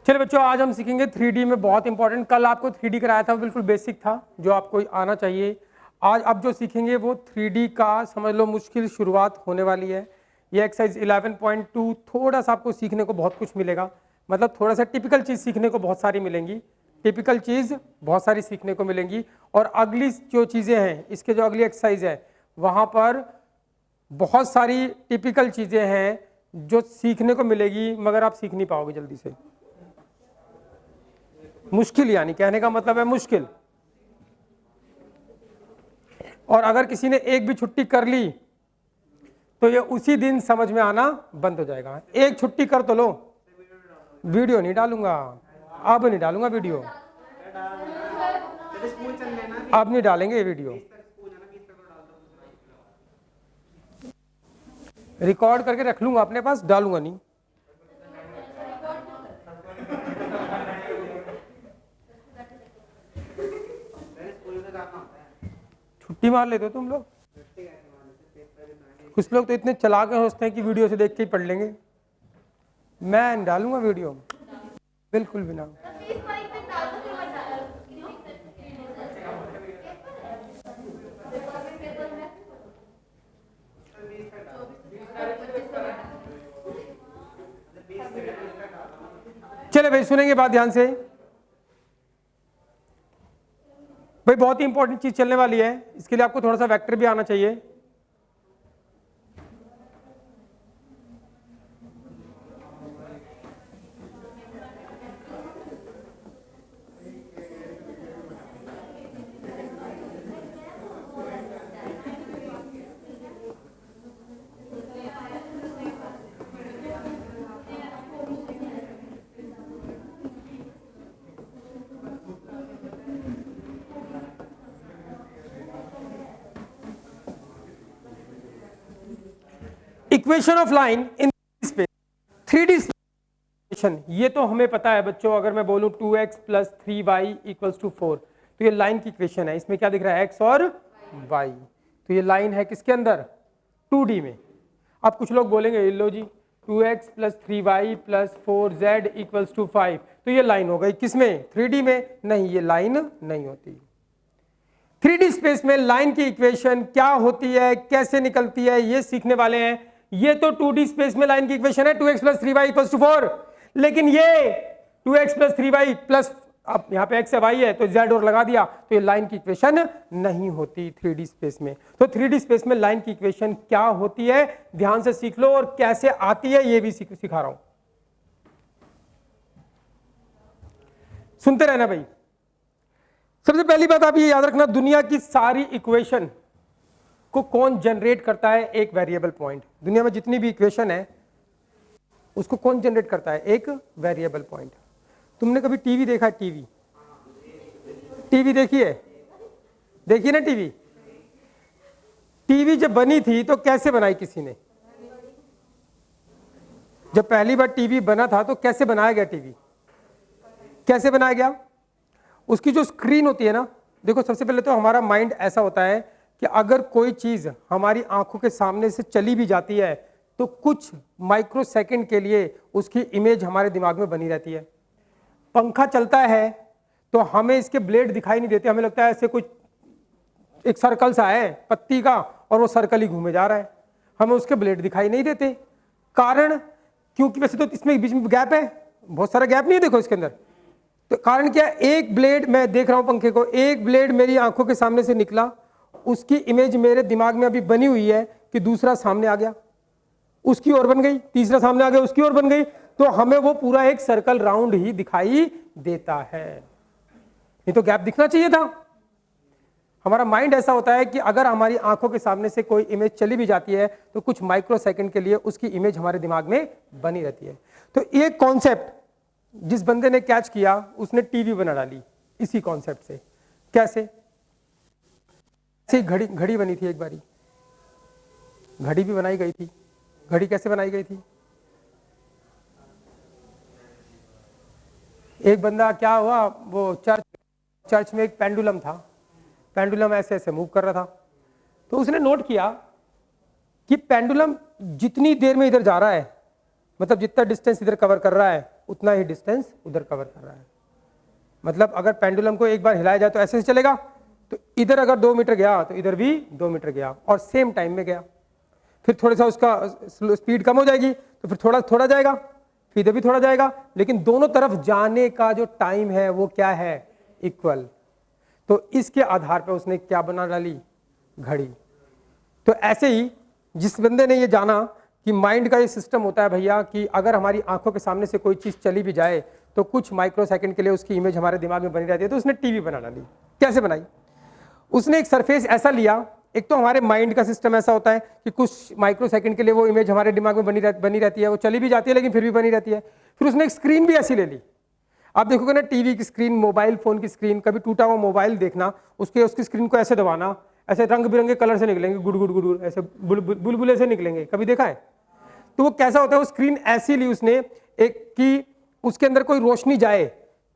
चलिए बच्चों, आज हम सीखेंगे 3D में बहुत इंपॉर्टेंट। कल आपको 3D कराया था, बिल्कुल बेसिक था जो आपको आना चाहिए। आज अब जो सीखेंगे वो 3D का समझ लो मुश्किल शुरुआत होने वाली है। ये एक्सरसाइज 11.2 थोड़ा सा आपको सीखने को बहुत कुछ मिलेगा, मतलब थोड़ा सा टिपिकल चीज़ सीखने को बहुत सारी मिलेंगी, टिपिकल चीज़ बहुत सारी सीखने को मिलेंगी। और अगली जो चीज़ें हैं, इसके जो अगली एक्सरसाइज है वहाँ पर बहुत सारी टिपिकल चीज़ें हैं जो सीखने को मिलेगी, मगर आप सीख नहीं पाओगे जल्दी से। मुश्किल, यानी कहने का मतलब है मुश्किल। और अगर किसी ने एक भी छुट्टी कर ली तो ये उसी दिन समझ में आना बंद हो जाएगा। एक छुट्टी कर तो लो। वीडियो नहीं डालूंगा, अब नहीं डालूंगा वीडियो, अब नहीं डालेंगे वीडियो। रिकॉर्ड करके रख लूंगा अपने पास, डालूंगा नहीं। छुट्टी मार लेते हो तुम लोग। कुछ लोग तो इतने चालाक सोचते हैं कि वीडियो से देख के ही पढ़ लेंगे। मैं डालूंगा वीडियो, बिल्कुल भी ना। चले भाई, सुनेंगे बात ध्यान से। भाई बहुत ही इंपॉर्टेंट चीज चलने वाली है, इसके लिए आपको थोड़ा सा वेक्टर भी आना चाहिए। Equation of line in space, 3D equation, ये तो हमें पता है बच्चों। अगर मैं बोलूं 2x + 3y = 4, तो ये लाइन की इक्वेशन है। इसमें क्या दिख रहा है? x और y। तो ये लाइन है किसके अंदर? 2D में। अब कुछ लोग बोलेंगे लो जी 2x + 3y + 4z = 5, तो ये लाइन हो गई किसमें? 3D में। नहीं, ये लाइन नहीं होती। 3D स्पेस में लाइन की इक्वेशन क्या होती है, कैसे निकलती है, ये सीखने वाले हैं। ये तो 2D स्पेस में लाइन की इक्वेशन है 2x + 3y = 4, लेकिन ये 2x + 3y प्लस, अब यहाँ पे x है y है तो z और लगा दिया, तो ये लाइन की इक्वेशन नहीं होती 3D स्पेस में। तो 3D स्पेस में लाइन की इक्वेशन क्या होती है ध्यान से सीख लो, और कैसे आती है ये भी सिखा रहा हूं। सुनते रहना भाई। सबसे पहली बात आप ये याद रखना, दुनिया की सारी इक्वेशन को कौन जनरेट करता है? एक वेरिएबल पॉइंट। दुनिया में जितनी भी इक्वेशन है उसको कौन जनरेट करता है? एक वेरिएबल पॉइंट। तुमने कभी टीवी देखा है? टीवी देखी है? देखी ना टीवी? टीवी जब बनी थी तो कैसे बनाई किसी ने? जब पहली बार टीवी बना था तो कैसे बनाया गया? टीवी कैसे बनाया गया? उसकी जो स्क्रीन होती है ना, देखो सबसे पहले तो हमारा माइंड ऐसा होता है कि अगर कोई चीज हमारी आंखों के सामने से चली भी जाती है तो कुछ माइक्रो सेकंड के लिए उसकी इमेज हमारे दिमाग में बनी रहती है। पंखा चलता है तो हमें इसके ब्लेड दिखाई नहीं देते, हमें लगता है ऐसे कुछ एक सर्कल सा है पत्ती का और वो सर्कल ही घूमे जा रहा है, हमें उसके ब्लेड दिखाई नहीं देते। कारण क्योंकि वैसे तो इसमें बीच में गैप है, बहुत सारा गैप नहीं है देखो इसके अंदर। तो कारण क्या? एक ब्लेड, मैं देख रहा हूं पंखे को, एक ब्लेड मेरी आंखों के सामने से निकला, उसकी इमेज मेरे दिमाग में अभी बनी हुई है कि दूसरा सामने आ गया, उसकी ओर बन गई, तीसरा सामने आ गया, उसकी ओर बन गई, तो हमें वो पूरा एक सर्कल राउंड ही दिखाई देता है। नहीं तो गैप दिखना चाहिए था। हमारा माइंड ऐसा होता है कि अगर हमारी आंखों के सामने से कोई इमेज चली भी जाती है तो कुछ माइक्रो सेकंड के लिए उसकी इमेज हमारे दिमाग में बनी रहती है। तो ये कॉन्सेप्ट जिस बंदे ने कैच किया उसने टीवी बना डाली इसी कॉन्सेप्ट से। कैसे? घड़ी बनी थी एक बारी, घड़ी भी बनाई गई थी। घड़ी कैसे बनाई गई थी? एक बंदा, क्या हुआ, वो चर्च में एक पेंडुलम था, पेंडुलम ऐसे ऐसे मूव कर रहा था, तो उसने नोट किया कि पेंडुलम जितनी देर में इधर जा रहा है, मतलब जितना डिस्टेंस इधर कवर कर रहा है उतना ही डिस्टेंस उधर कवर कर रहा है। मतलब अगर पेंडुलम को एक बार हिलाया जाए तो ऐसे से चलेगा, तो इधर अगर 2 मीटर गया तो इधर भी 2 मीटर गया और सेम टाइम में गया। फिर थोड़ा सा उसका स्पीड कम हो जाएगी तो फिर थोड़ा थोड़ा जाएगा, फिर इधर भी थोड़ा जाएगा, लेकिन दोनों तरफ जाने का जो टाइम है वो क्या है, इक्वल। तो इसके आधार पर उसने क्या बना डाली, घड़ी। तो ऐसे ही जिस बंदे ने ये जाना कि माइंड का ये सिस्टम होता है भैया कि अगर हमारी आंखों के सामने से कोई चीज चली भी जाए तो कुछ माइक्रो सेकंड के लिए उसकी इमेज हमारे दिमाग में बनी रहती है, तो उसने टीवी बना डाली। कैसे बनाई, उसने एक सरफेस ऐसा लिया, एक तो हमारे माइंड का सिस्टम ऐसा होता है कि कुछ माइक्रो सेकंड के लिए वो इमेज हमारे दिमाग में बनी रहती है, वो चली भी जाती है लेकिन फिर भी बनी रहती है। फिर उसने एक स्क्रीन भी ऐसी ले ली। आप देखोगे ना टीवी की स्क्रीन, मोबाइल फोन की स्क्रीन, कभी टूटा हुआ मोबाइल देखना, उसकी स्क्रीन को ऐसे दबाना, ऐसे रंग बिरंगे कलर से निकलेंगे, गुड़ गुड़ गुड़ ऐसे बुलबुले से निकलेंगे, कभी देखा है? तो वो कैसा होता है, वो स्क्रीन ऐसी ली उसने एक कि उसके अंदर कोई रोशनी जाए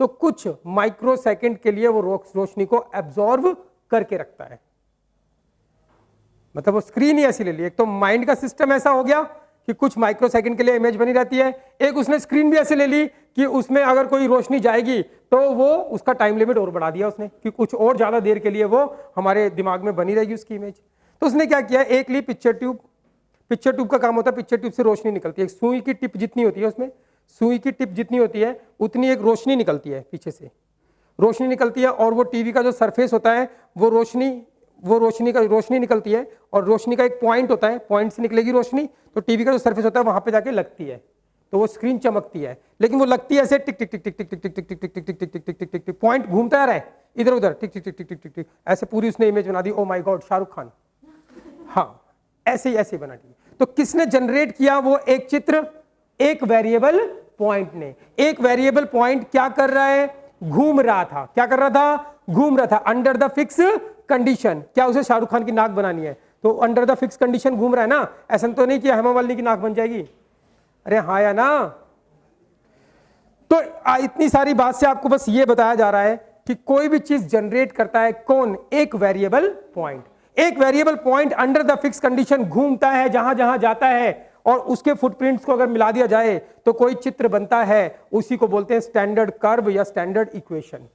तो कुछ माइक्रो सेकंड के लिए वो रोशनी को एब्जॉर्ब करके रखता है। मतलब वो स्क्रीन ही ऐसी ले ली। एक तो माइंड का सिस्टम ऐसा हो गया कि कुछ माइक्रो सेकंड के लिए इमेज बनी रहती है, एक उसने स्क्रीन भी ऐसे ले ली कि उसमें अगर कोई रोशनी जाएगी तो वो उसका टाइम लिमिट और बढ़ा दिया उसने कि कुछ और ज्यादा देर के लिए वो हमारे दिमाग में बनी रहेगी उसकी इमेज। तो उसने क्या किया, एक ली पिक्चर ट्यूब। पिक्चर ट्यूब का काम होता है, पिक्चर ट्यूब से रोशनी निकलती है, सुई की टिप जितनी होती है उसमें, सुई की टिप जितनी होती है उतनी एक रोशनी निकलती है, पीछे से रोशनी निकलती है, और वो टीवी का जो सरफेस होता है वो रोशनी निकलती है, और रोशनी का एक पॉइंट होता है, पॉइंट से निकलेगी रोशनी, तो टीवी का जो सरफेस होता है वहां पे जाके लगती है, तो वो स्क्रीन चमकती है। लेकिन वो लगती है ऐसे टिक टिक टिक टिक टिक टिक टिक टिक टिक टिक टिक टिक टिक टिक टिक टिक टिक, पॉइंट घूमता रहा है इधर उधर, टिक टिक टिक टिक टिक टिक टिक, ऐसे पूरी उसने इमेज बना दी। Oh my god, Shahrukh Khan. हाँ, ऐसे बना दी। तो किसने जनरेट किया वो एक चित्र, एक वेरिएबल पॉइंट ने। एक वेरिएबल पॉइंट क्या कर रहा है, घूम रहा था। क्या कर रहा था, घूम रहा था अंडर द फिक्स कंडीशन। क्या उसे शाहरुख खान की नाक बनानी है तो अंडर द फिक्स कंडीशन घूम रहा है ना, ऐसा तो नहीं कि हेमा मालिनी की नाक बन जाएगी। अरे हाँ या ना। तो इतनी सारी बात से आपको बस ये बताया जा रहा है कि कोई भी चीज जनरेट करता है कौन, एक वेरिएबल पॉइंट। एक variable point under the fix condition घूमता है जहां जहां जाता है, और उसके फुटप्रिंट्स को अगर मिला दिया जाए तो कोई चित्र बनता है। उसी को बोलते हैं स्टैंडर्ड कर्व या स्टैंडर्ड इक्वेशन।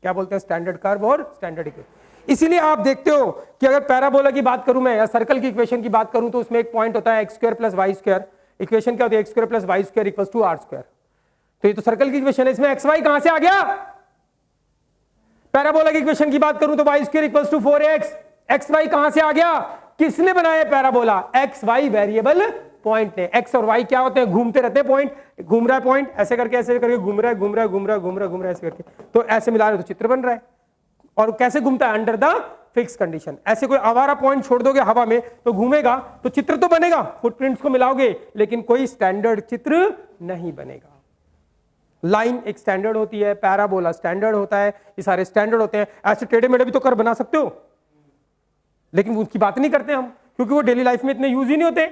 क्या बोलते हैं, स्टैंडर्ड कर्व और स्टैंडर्ड इक्वेशन। इसीलिए आप देखते हो कि अगर पैराबोला की बात करूं मैं या सर्कल की इक्वेशन की बात करूं तो उसमें एक पॉइंट होता है x square plus y square. Equation क्या होती है, x square plus y square equals to r square. तो ये तो सर्कल की इक्वेशन है, इसमें एक्स वाई कहां से आ गया। पैराबोला की इक्वेशन की बात करूं तो y square equals to 4x। X y कहां से आ गया, किसने बनाया parabola, x y variable point ने। एक्स और वाई क्या होते हैं, घूमते रहते हैं, पॉइंट घूम रहा है, पॉइंट ऐसे करके घूम रहा है ऐसे करके, तो ऐसे मिला रहे तो चित्र बन रहा है। और कैसे घूमता है, अंडर द फिक्स कंडीशन। ऐसे कोई आवारा पॉइंट छोड़ दोगे हवा में तो घूमेगा, तो चित्र तो बनेगा, फुटप्रिंट्स को मिलाओगे लेकिन कोई स्टैंडर्ड चित्र नहीं बनेगा। लाइन एक स्टैंडर्ड होती है, पैराबोला स्टैंडर्ड होता है, ये सारे स्टैंडर्ड होते हैं। ऐसे टेढ़े मेढ़े भी तो कर बना सकते हो, लेकिन उसकी बात नहीं करते हम क्योंकि वो डेली लाइफ में इतने यूज ही नहीं होते।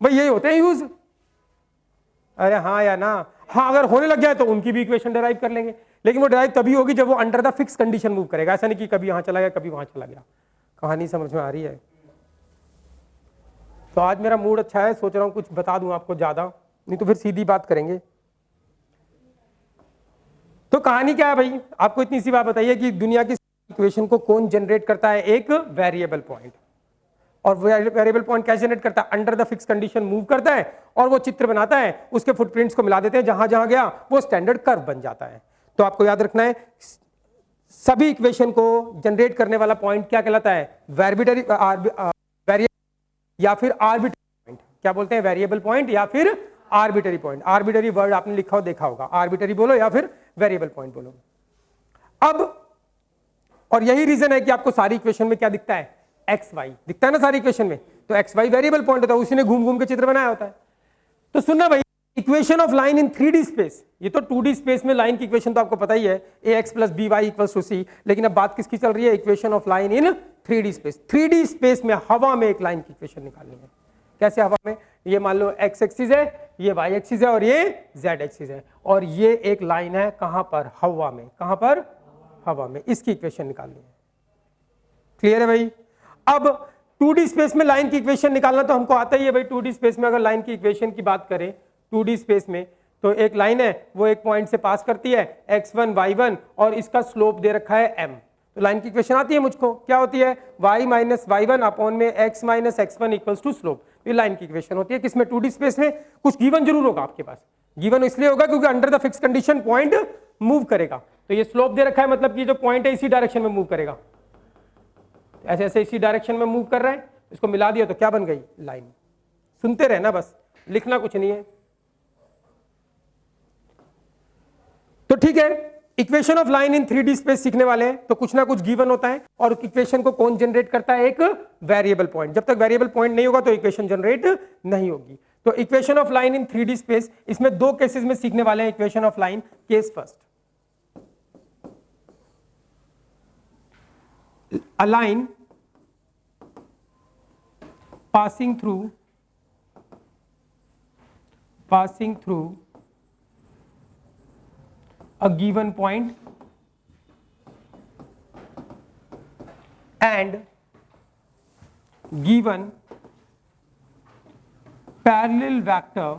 भाई यही होते हैं यूज। अरे हाँ या ना, हाँ अगर होने लग जाए तो उनकी भी इक्वेशन डिराइव कर लेंगे, लेकिन वो डिराइव तभी होगी जब वो under the fix condition move करेगा। ऐसा नहीं कि कभी यहां चला गया कभी वहां चला गया। कहानी समझ में आ रही है? तो आज मेरा मूड अच्छा है, सोच रहा हूं कुछ बता दूं आपको ज्यादा, नहीं तो फिर सीधी बात करेंगे। तो कहानी क्या है भाई, आपको इतनी सी बात बताइए कि दुनिया की इक्वेशन को कौन जनरेट करता है, एक वेरिएबल पॉइंट। और वेरिएबल पॉइंट कैसे जनरेट करता है, under the fix condition move करता है और वो चित्र बनाता है, उसके फुटप्रिंट्स को मिला देते हैं, जहां जहां गया वो स्टैंडर्ड कर्व बन जाता है। तो आपको याद रखना है सभी इक्वेशन को जनरेट करने वाला पॉइंट क्या कहलाता है, वेरिएबल या फिर आर्बिट्ररी पॉइंट। क्या बोलते हैं, वेरिएबल पॉइंट या फिर आर्बिट्ररी पॉइंट। आर्बिट्ररी वर्ड आपने लिखा हो देखा होगा, आर्बिट्ररी बोलो या फिर वेरिएबल पॉइंट बोलो। अब और यही रीजन है कि आपको सारी इक्वेशन में क्या दिखता है, एक्स वाई दिखता है ना सारी इक्वेशन में, तो एक्स वाई वेरिएबल पॉइंट होता है, उसी ने घूम घूम के चित्र बनाया होता है। तो सुनना भाई, equation of line in 3D space, ये तो 2D स्पेस में लाइन की इक्वेशन तो आपको पता ही है, ax plus B Y equals to C, लेकिन अब बात किसकी चल रही है, equation of line in 3D space. 3D space में हवा में एक लाइन की इक्वेशन निकालनी है। कैसे हवा में, ये मान लो x एक्सिस है, ये y एक्सिस है और ये z एक्सिस है, और ये एक लाइन है कहां पर, हवा में। कहां पर, हवा में। इसकी इक्वेशन निकालनी है। क्लियर है भाई? अब 2D स्पेस में लाइन की इक्वेशन निकालना तो हमको आता ही है भाई। 2D स्पेस में अगर लाइन की इक्वेशन की बात करें 2D स्पेस में, तो एक लाइन है वो एक पॉइंट से पास करती है x1 y1 और इसका स्लोप दे रखा है m। तो लाइन की इक्वेशन आती है मुझको, क्या होती है y माइनस y1 अपॉन में x minus x1 equals to slope. ये लाइन की इक्वेशन होती है। किसमें 2D स्पेस में कुछ गिवन जरूर होगा आपके पास, गिवन इसलिए होगा क्योंकि under the fix condition point move करेगा। तो ये स्लोप दे रखा है मतलब कि जो पॉइंट है इसी डायरेक्शन में मूव करेगा, ऐसे ऐसे इसी डायरेक्शन में मूव कर रहा है, इसको मिला दिया तो क्या बन गई लाइन। सुनते रहना बस, लिखना कुछ नहीं है। तो ठीक है, equation of line in 3D space सीखने वाले हैं तो कुछ ना कुछ गिवन होता है और इक्वेशन को कौन जनरेट करता है, एक वेरिएबल पॉइंट। जब तक वेरिएबल पॉइंट नहीं होगा तो इक्वेशन जनरेट नहीं होगी। तो equation of line in 3D space, इसमें दो केसेस में सीखने वाले हैं equation of line. Case first, a line passing through a given point and given parallel vector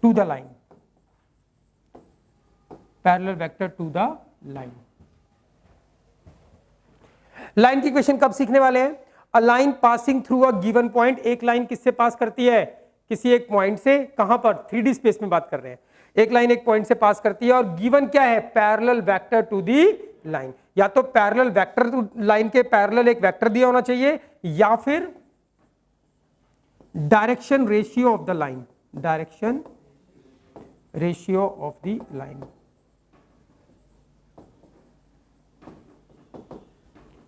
to the line, parallel vector to the line. Line की equation कब सीखने वाले हैं? A line passing through a given point, एक line किससे pass करती है, किसी एक पॉइंट से, कहां पर 3D स्पेस में बात कर रहे हैं। एक लाइन एक पॉइंट से पास करती है और गिवन क्या है, parallel vector to the line. या तो पैरेलल वेक्टर लाइन के पैरेलल एक वेक्टर दिया होना चाहिए या फिर direction ratio of the line, direction ratio of the line.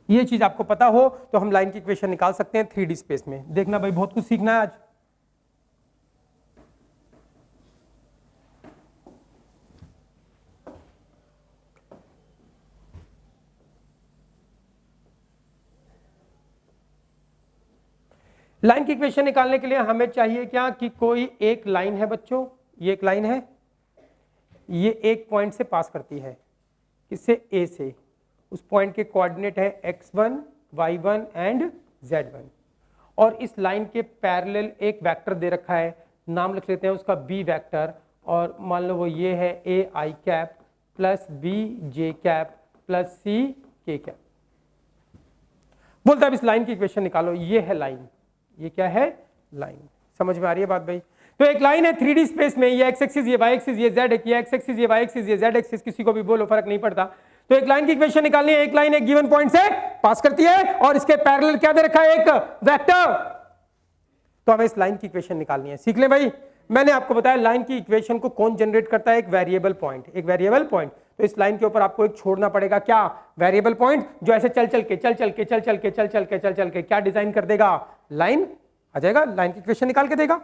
ये चीज आपको पता हो तो हम लाइन की इक्वेशन निकाल सकते हैं 3D स्पेस में। देखना भाई, बहुत कुछ सीखना है आज। लाइन की इक्वेशन निकालने के लिए हमें चाहिए क्या कि कोई एक लाइन है बच्चों, ये एक लाइन है, ये एक पॉइंट से पास करती है, किससे, ए से। उस पॉइंट के कोऑर्डिनेट है x1, y1 एंड z1 और इस लाइन के पैरेलल एक वेक्टर दे रखा है, नाम लिख लेते हैं उसका b वेक्टर, और मान लो वो ये है a i cap plus b j cap plus c k cap. बोलता है अब इस लाइन की इक्वेशन निकालो। ये है लाइन, ये क्या है, लाइन। समझ में आ रही है बात भाई? तो एक लाइन है 3D स्पेस में, ये x एक्सिस, ये y एक्सिस, ये z है, ये x एक्सिस, ये y एक्सिस, ये z एक्सिस, किसी को भी बोलो फर्क नहीं पड़ता। तो एक लाइन की इक्वेशन निकालनी है। एक लाइन एक गिवन पॉइंट से पास करती है और इसके पैरेलल क्या दे रखा है, एक वेक्टर। तो हमें इस लाइन की इक्वेशन निकालनी है। सीख ले भाई, मैंने आपको बताया लाइन की इक्वेशन को कौन जनरेट करता है, एक वेरिएबल पॉइंट, एक वेरिएबल पॉइंट। तो इस लाइन के ऊपर आपको एक छोड़ना पड़ेगा, क्या, वेरिएबल पॉइंट, जो ऐसे चल चल के क्या डिजाइन कर देगा, लाइन आ जाएगा, लाइन की इक्वेशन निकाल के देगा।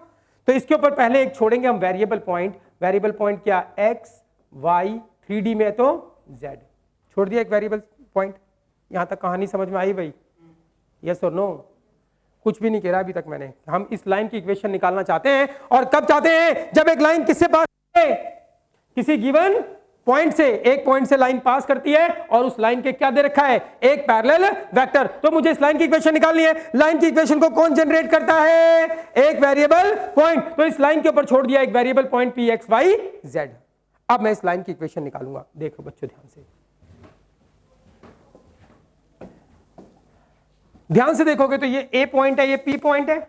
तो इसके ऊपर पहले एक छोड़ेंगे हम वेरिएबल पॉइंट। वेरिएबल पॉइंट क्या, x y, 3D में तो z, छोड़ दिया एक वेरिएबल पॉइंट। यहां तक कहानी समझ में आई भाई? यस और नो? कुछ भी नहीं कह रहा अभी तक मैंने। हम इस लाइन की इक्वेशन निकालना चाहते हैं, और कब चाहते हैं, जब एक लाइन किससे पास है, किसी गिवन पॉइंट से, एक पॉइंट से लाइन पास करती है और उस लाइन के क्या दे रखा है, एक पैरेलल वेक्टर। तो मुझे इस लाइन की इक्वेशन निकालनी है। लाइन की इक्वेशन को कौन जनरेट करता है, एक वेरिएबल पॉइंट। तो इस लाइन के ऊपर छोड़ दिया एक variable point p x y z। अब मैं इस लाइन की इक्वेशन निकालूंगा। देखो बच्चों ध्यान से देखोगे तो ये a पॉइंट है, ये p पॉइंट है,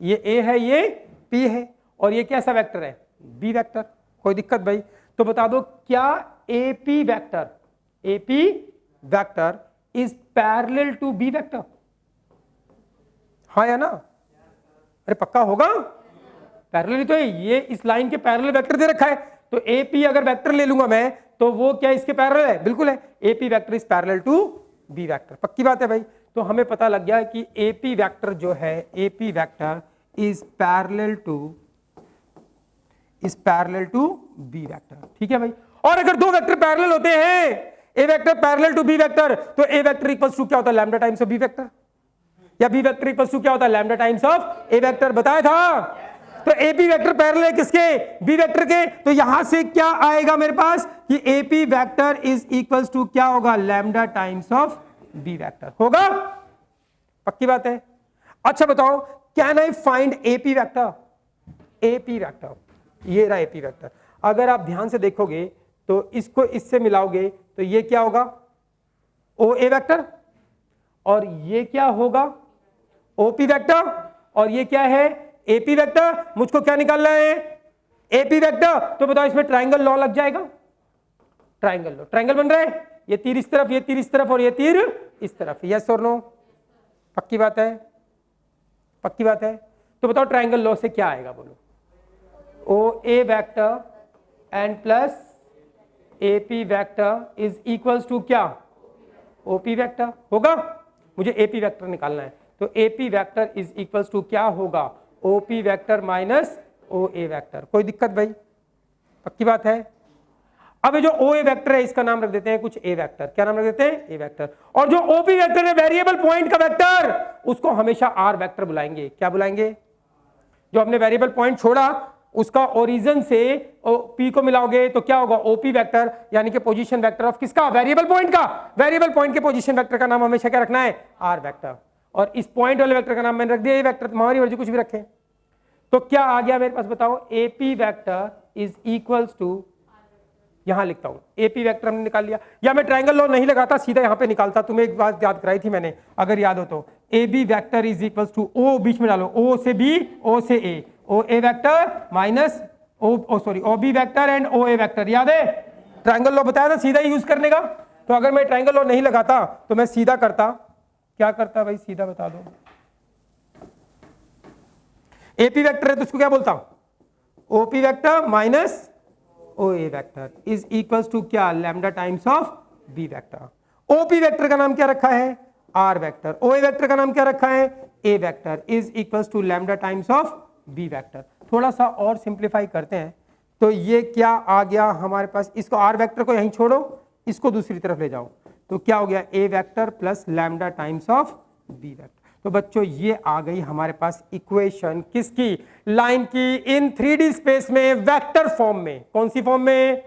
ये a है, ये p है, और ये कैसा वेक्टर है, b वेक्टर। कोई दिक्कत भाई? तो बता दो क्या AP vector is parallel to B vector? हाँ या ना? अरे पक्का होगा, पैरेलल ही तो है। ये इस लाइन के पैरेलल वेक्टर दे रखा है, तो AP अगर वेक्टर ले लूंगा मैं तो वो क्या इसके पैरेलल है? बिल्कुल है। AP vector is parallel to B vector, पक्की बात है भाई। तो हमें पता लग गया कि AP वेक्टर जो है, AP vector is parallel to B vector. ठीक है भाई। और अगर दो वेक्टर पैरेलल होते हैं, A vector parallel to B vector, तो A वेक्टर इक्वल्स टू क्या होता है, lambda times of B vector, या B वेक्टर इक्वल्स टू क्या होता है, lambda times of A vector. बताया था। तो AP वेक्टर पैरेलल है किसके, B वेक्टर के। तो यहां से क्या आएगा मेरे पास कि AP vector is equals to क्या होगा, lambda times of B vector होगा। पक्की बात है। अच्छा बताओ, can I find AP vector? AP vector, ये रहा एपी वेक्टर। अगर आप ध्यान से देखोगे तो इसको इससे मिलाओगे तो ये क्या होगा? ओ ए वेक्टर, और ये क्या होगा? ओपी वेक्टर, और ये क्या है? AP vector. मुझको क्या निकालना है? AP vector. तो बताओ इसमें ट्रायंगल लॉ लग जाएगा? ट्रायंगल लॉ, ट्रायंगल बन रहा है, ये तीर इस तरफ, ये तीर इस तरफ, और ये तीर इस तरफ। यस और नो? पक्की बात है? पक्की बात है। तो बताओ ट्रायंगल लॉ से क्या आएगा? बोलो। O A vector and plus AP vector is equals to क्या? ओपी वेक्टर होगा। मुझे एपी वेक्टर निकालना है, तो AP vector is equals to क्या होगा? OP vector minus O A vector. कोई दिक्कत भाई? पक्की बात है। अब जो ओ ए वेक्टर है इसका नाम रख देते हैं कुछ ए वेक्टर। क्या नाम रख देते हैं? ए वेक्टर। और जो ओपी वेक्टर है वेरिएबल पॉइंट का वेक्टर, उसको हमेशा आर वेक्टर बुलाएंगे। क्या बुलाएंगे? जो हमने वेरिएबल पॉइंट छोड़ा उसका ओरिजिन से पी को मिलाओगे तो क्या होगा? ओपी वेक्टर, यानी कि पोजीशन वेक्टर ऑफ किसका? वेरिएबल पॉइंट का। वेरिएबल पॉइंट के पोजीशन वेक्टर का नाम हमेशा क्या रखना है? Are vector. और इस पॉइंट वाले वेक्टर का नाम मैंने रख दिया ए वेक्टर। तुम्हारी मर्जी, कुछ भी रखें। तो क्या आ गया मेरे पास? बताओ। AP vector is equals to, यहां लिखता हूं, एपी वेक्टर हमने निकाल लिया। या मैं ट्रायंगल लॉ नहीं लगाता, सीधा यहां पे निकालता। तुम्हें एक बात याद कराई थी मैंने, अगर याद हो तो। A B vector is equals to, O बीच में डालो, ओ से बी, ओ से A, O A vector minus O sorry O B vector and O A vector. याद है? ट्रायंगल लॉ बताया था सीधा यूज करने का। तो अगर मैं ट्रायंगल लॉ नहीं लगाता तो मैं सीधा करता, क्या करता भाई? सीधा बता दो। एपी वेक्टर है तो उसको क्या बोलता हूं? OP vector minus O A vector is equals to क्या? Lambda times of B vector. OP vector का नाम क्या रखा है? Are vector. O A vector का नाम क्या रखा है? ए vector is equals to lambda times of B vector. थोड़ा सा और सिंप्लीफाई करते हैं तो ये क्या आ गया हमारे पास? इसको आर वेक्टर को यहीं छोड़ो, इसको दूसरी तरफ ले जाओ, तो क्या हो गया? A vector plus lambda times of B vector. तो बच्चों ये आ गई हमारे पास इक्वेशन किसकी? लाइन की, इन 3D स्पेस में वेक्टर फॉर्म में। कौन सी फॉर्म में?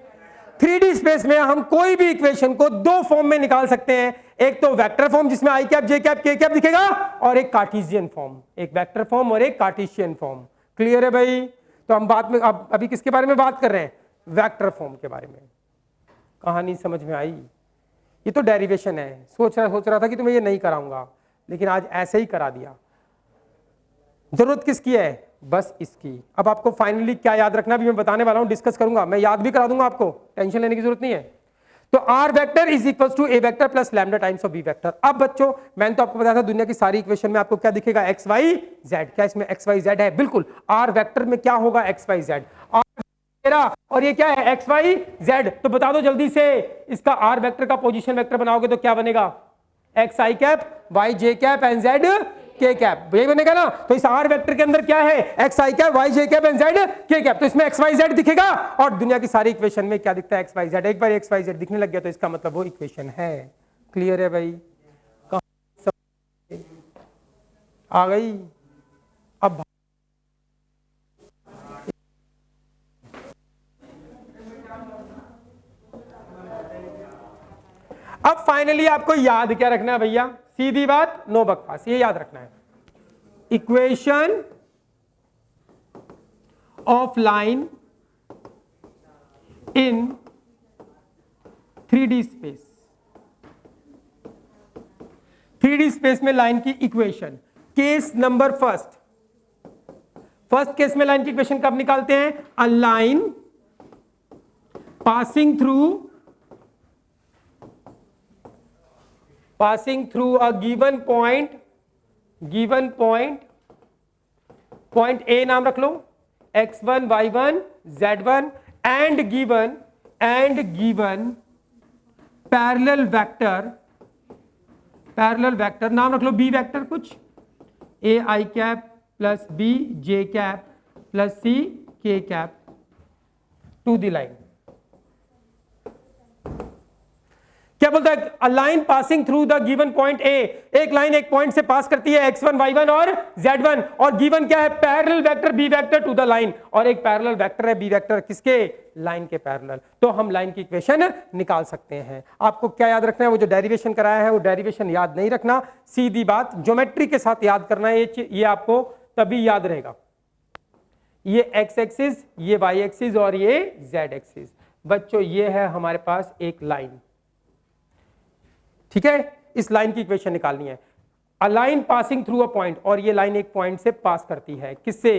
3D स्पेस में हम कोई भी इक्वेशन को दो फॉर्म में निकाल सकते हैं। एक तो वेक्टर फॉर्म जिसमें आई कैप जे कैप के कैप दिखेगा, और एक कार्टेशियन फॉर्म। एक वेक्टर फॉर्म और एक कार्टेशियन फॉर्म। क्लियर है भाई? तो हम बात में अब अभी किसके बारे में बात कर रहे हैं? वेक्टर फॉर्म के बारे में। कहानी समझ में आई? ये तो डेरिवेशन है। सोच रहा था कि तुम्हें ये नहीं कराऊंगा, लेकिन आज ऐसे ही करा दिया। जरूरत किसकी है? बस इसकी। अब आपको फाइनली क्या याद रखना भी मैं बताने वाला हूं, डिस्कस करूंगा, मैं याद भी करा दूंगा आपको, टेंशन लेने की जरूरत नहीं है। तो r vector is equals to A vector plus lambda times of B vector. अब बच्चों मैंने तो आपको बताया था दुनिया की सारी इक्वेशन में आपको क्या दिखेगा? X y z. क्या इसमें एक्स वाई जेड है? बिल्कुल। आर वेक्टर में क्या होगा? X y z. और ये क्या है? X y z. तो बता दो जल्दी से, इसका आर वेक्टर का पोजीशन वेक्टर बनाओगे तो क्या बनेगा? X i cap, y j cap and z k cap. यही बनेगा ना? तो इस आर वेक्टर के अंदर क्या है? X i cap, y j cap and z k cap. तो इसमें एक्स वाई जेड दिखेगा, और दुनिया की सारी इक्वेशन में क्या दिखता है? X y z. एक बार एक्स वाई जेड दिखने लग गया तो इसका मतलब वो इक्वेशन है। क्लियर है भाई? आ गई? अब फाइनली आपको याद क्या रखना है भैया? सीधी बात, नो बकवास, ये याद रखना है। Equation of line in 3D space. 3D space में लाइन की equation. Case number first case में लाइन की इक्वेशन कब निकालते हैं? A line passing through a given point A नाम रख लो, x1 y1 z1 and given parallel vector नाम रख लो बी वेक्टर कुछ, A I cap plus B J cap plus C K cap to the line. क्या बोलता है, a line passing through the given point ए, एक लाइन एक point से पास करती है x1 y1 और z1, और गिवन क्या है, parallel vector b vector to the line, और एक पैरेलल वेक्टर है b वेक्टर किसके, लाइन के पैरेलल। तो हम लाइन की इक्वेशन निकाल सकते हैं। आपको क्या याद रखना है, वो जो डेरिवेशन कराया है वो डेरिवेशन याद नहीं रखना, सीधी बात ज्योमेट्री के साथ याद करना है, ये आपको तभी याद रहेगा। ये x एक्सिस, ये y एक्सिस और ये z एक्सिस। बच्चों ये है हमारे पास एक लाइन, ठीक है, इस लाइन की इक्वेशन निकालनी है। A line passing through a point, और ये लाइन एक पॉइंट से पास करती है, किससे,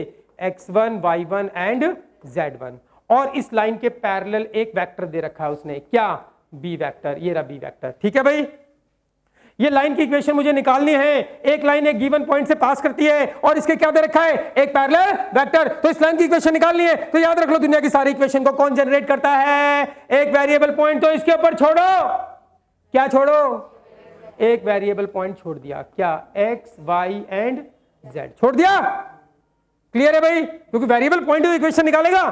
x1 y1 एंड z1, और इस लाइन के पैरेलल एक वेक्टर दे रखा है उसने, क्या, b वेक्टर, ये रहा b वेक्टर, ठीक है भाई। ये लाइन की इक्वेशन मुझे निकालनी है, एक लाइन एक गिवन पॉइंट से पास करती है और इसके क्या दे रखा है, एक पैरेलल वेक्टर, तो इस लाइन की इक्वेशन निकालनी है। तो याद रख लो दुनिया की सारी इक्वेशन को कौन जनरेट करता है, एक वेरिएबल पॉइंट, तो इसके ऊपर छोड़ो, क्या छोड़ो, एक वेरिएबल पॉइंट छोड़ दिया, क्या, x y एंड z छोड़ दिया, क्लियर है भाई, क्योंकि वेरिएबल पॉइंट इक्वेशन निकालेगा।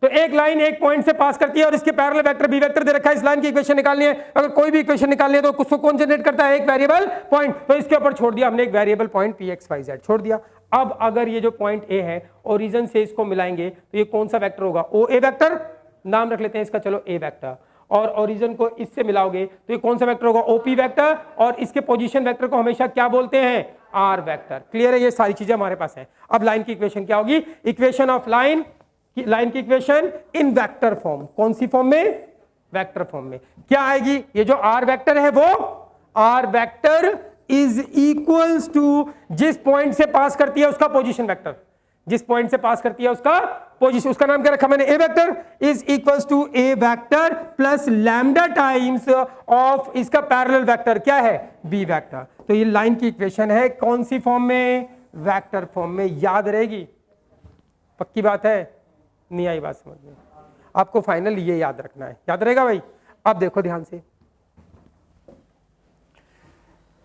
तो एक लाइन एक पॉइंट से पास करती है और इसके पैरेलल वेक्टर बी वेक्टर दे रखा है, इस लाइन की इक्वेशन निकालनी है। अगर कोई भी इक्वेशन निकालनी है तो उसको कौन जनरेट करता है, एक वेरिएबल पॉइंट, तो इसके ऊपर छोड़ दिया हमने एक variable point p x y z छोड़ दिया। अब अगर ये जो पॉइंट ए है ओरिजिन से इसको मिलाएंगे तो ये कौन सा वेक्टर होगा, ओ ए वेक्टर, नाम रख लेते हैं इसका चलो ए वेक्टर, और ओरिजिन को इससे मिलाओगे तो ये कौन सा वेक्टर होगा, ओपी वेक्टर, और इसके पोजीशन वेक्टर को हमेशा क्या बोलते हैं, आर वेक्टर। क्लियर है, ये सारी चीजें हमारे पास हैं। अब लाइन की इक्वेशन क्या होगी, इक्वेशन ऑफ लाइन की इक्वेशन इन वेक्टर फॉर्म, कौन सी फॉर्म में, वेक्टर फॉर्म में। क्या आएगी, ये जो आर वेक्टर है वो r vector is equals to जिस पॉइंट से पास करती है उसका पोजीशन वेक्टर, जिस पॉइंट से पास करती है उसका पोजीशन, उसका नाम क्या रखा मैंने, A vector, is equals to A vector plus lambda times of इसका पैरेलल वेक्टर क्या है, बी वेक्टर। तो ये लाइन की इक्वेशन है कौन सी फॉर्म में, वेक्टर फॉर्म में। याद रहेगी, पक्की बात है, नहीं आई बात समझ में, आपको फाइनल ये याद रखना है, याद रहेगा भाई। अब देखो ध्यान से,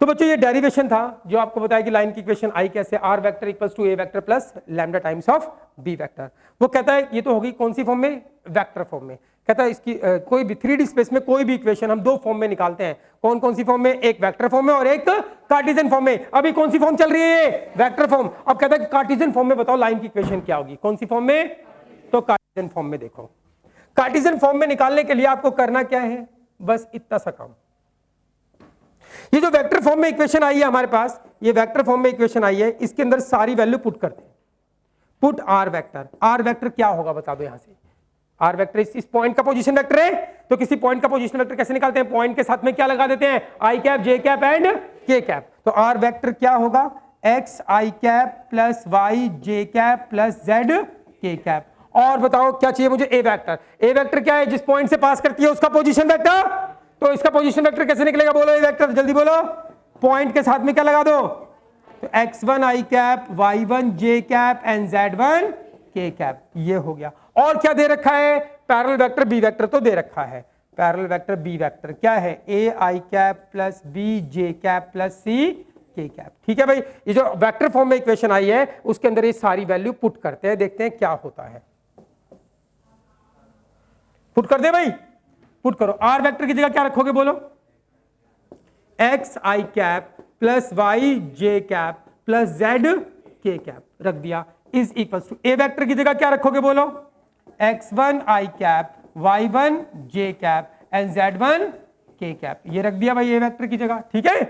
तो बच्चों ये डेरिवेशन था जो आपको बताया कि लाइन की इक्वेशन आई कैसे, r vector equals to A vector plus lambda times of B vector. वो कहता है ये तो होगी कौन सी फॉर्म में, वेक्टर फॉर्म में। कहता है इसकी कोई भी 3D स्पेस में कोई भी इक्वेशन हम दो फॉर्म में निकालते हैं, कौन कौन सी फॉर्म में, एक वेक्टर फॉर्म में और एक कार्टेशियन फॉर्म में। अभी कौन सी फॉर्म चल रही है, वेक्टर फॉर्म। अब कहता है कार्टेशियन फॉर्म में बताओ लाइन की इक्वेशन क्या होगी, कौन सी फॉर्म में, तो कार्टेशियन फॉर्म में। देखो कार्टेशियन फॉर्म में निकालने के लिए आपको करना क्या है, बस इतना सा काम। ये जो वेक्टर फॉर्म में इक्वेशन आई है हमारे पास, ये वेक्टर फॉर्म में इक्वेशन आई है, इसके अंदर सारी वैल्यू पुट करते हैं, put r vector. R vector क्या होगा बता दो यहां से, आर वेक्टर इस पॉइंट का पोजीशन वेक्टर है, तो किसी पॉइंट का पोजीशन वेक्टर कैसे निकालते हैं, पॉइंट के साथ में क्या लगा देते हैं, आई कैप, जे कैप एंड के कैप। तो आर वेक्टर क्या होगा, x i cap plus y j cap plus z k cap. और बताओ क्या चाहिए मुझे, ए वेक्टर। ए वेक्टर क्या है, जिस पॉइंट से पास करती है उसका पोजीशन वेक्टर, तो इसका पोजीशन वेक्टर कैसे निकलेगा, बोलो ए वेक्टर, जल्दी बोलो। पॉइंट के साथ में क्या लगा दो, तो x1 i cap, y1 j cap and z1 k cap, ये हो गया। और क्या दे रखा है, पैरेलल वेक्टर b वेक्टर तो दे रखा है, पैरेलल वेक्टर b वेक्टर क्या है, a i cap plus b j cap plus c k cap. ठीक है भाई, ये जो वेक्टर फॉर्म में इक्वेशन आई है उसके अंदर ये सारी वैल्यू पुट करते हैं, देखते हैं क्या होता है। पुट कर दे भाई, पुट करो। आर वेक्टर की जगह क्या रखोगे बोलो, x i cap plus y j cap plus z k cap रख दिया, is equals to A vector की जगह क्या रखोगे बोलो, x1 i cap, y1 j cap and z1 k cap, ये रख दिया भाई ए वेक्टर की जगह। ठीक है,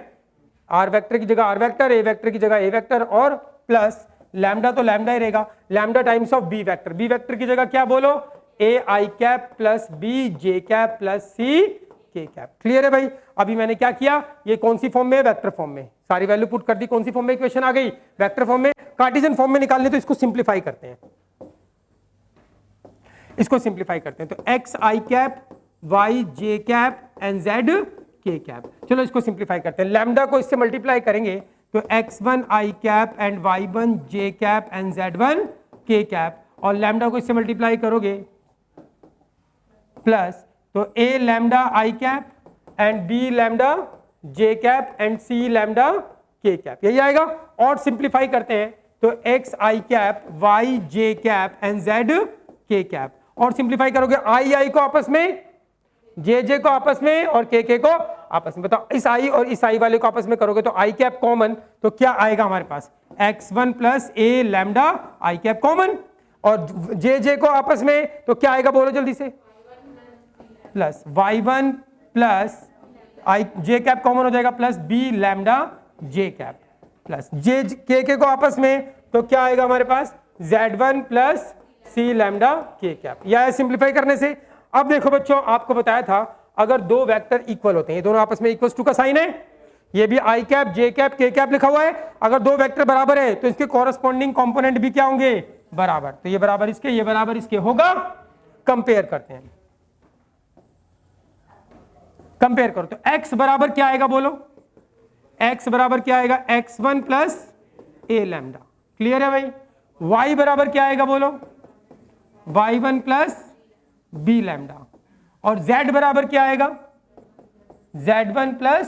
आर वेक्टर की जगह आर वेक्टर, ए वेक्टर की जगह ए वेक्टर, और प्लस लैम्डा तो लैम्डा ही रहेगा, lambda times of B vector. B vector की जगह क्या बोलो, A I cap plus B J cap plus C K cap. Clear है भाई। अभी मैंने क्या किया, ये कौन सी फॉर्म में, वेक्टर फॉर्म में, सारी वैल्यू पुट कर दी, कौन सी फॉर्म में इक्वेशन आ गई, वेक्टर फॉर्म में। कार्टेशियन फॉर्म में निकालने तो इसको सिंप्लीफाई करते हैं, इसको सिंप्लीफाई करते हैं। तो x i cap, y j cap and z k cap, चलो इसको सिंप्लीफाई करते हैं। लैम्डा को इससे मल्टीप्लाई करेंगे तो x1 i cap and y1 j cap and z1 k cap, और लैम्डा को इससे मल्टीप्लाई करोगे प्लस, तो a lambda I cap and b lambda j cap and c lambda k cap, यही आएगा। और सिंप्लीफाई करते हैं तो x I cap, y j cap and z k cap, और सिंप्लीफाई करोगे i को आपस में जे जे को आपस में और के को आपस में। बताओ इस आई और इस आई वाले को आपस में करोगे तो आई कैप कॉमन, तो क्या आएगा हमारे पास x1 प्लस ए लैम्डा आई कैप कॉमन, और जे जे को आपस में तो क्या आएगा बोलो जल्दी से, प्लस y1 प्लस आई जे कैप कॉमन हो जाएगा प्लस बी लैम्डा जे कैप प्लस जे के को आपस में तो क्या आएगा हमारे पास z1 प्लस सी लैम्डा के कैप। या सिंप्लीफाई करने से अब देखो बच्चों आपको बताया था अगर दो वेक्टर इक्वल होते हैं, दोनों आपस में इक्वल टू का साइन है, ये भी आई कैप जे कैप के कैप लिखा हुआ है, अगर दो वेक्टर बराबर है तो इसके कॉरस्पॉन्डिंग कंपोनेंट भी क्या होंगे बराबर, तो ये बराबर इसके ये बराबर इसके होगा। कंपेयर करते हैं, कंपेयर करो तो x बराबर क्या आएगा बोलो, x बराबर क्या आएगा x1 प्लस ए लैम्डा, क्लियर है भाई। y बराबर क्या आएगा बोलो y1 प्लस बी लैम्डा, और z बराबर क्या आएगा z1 प्लस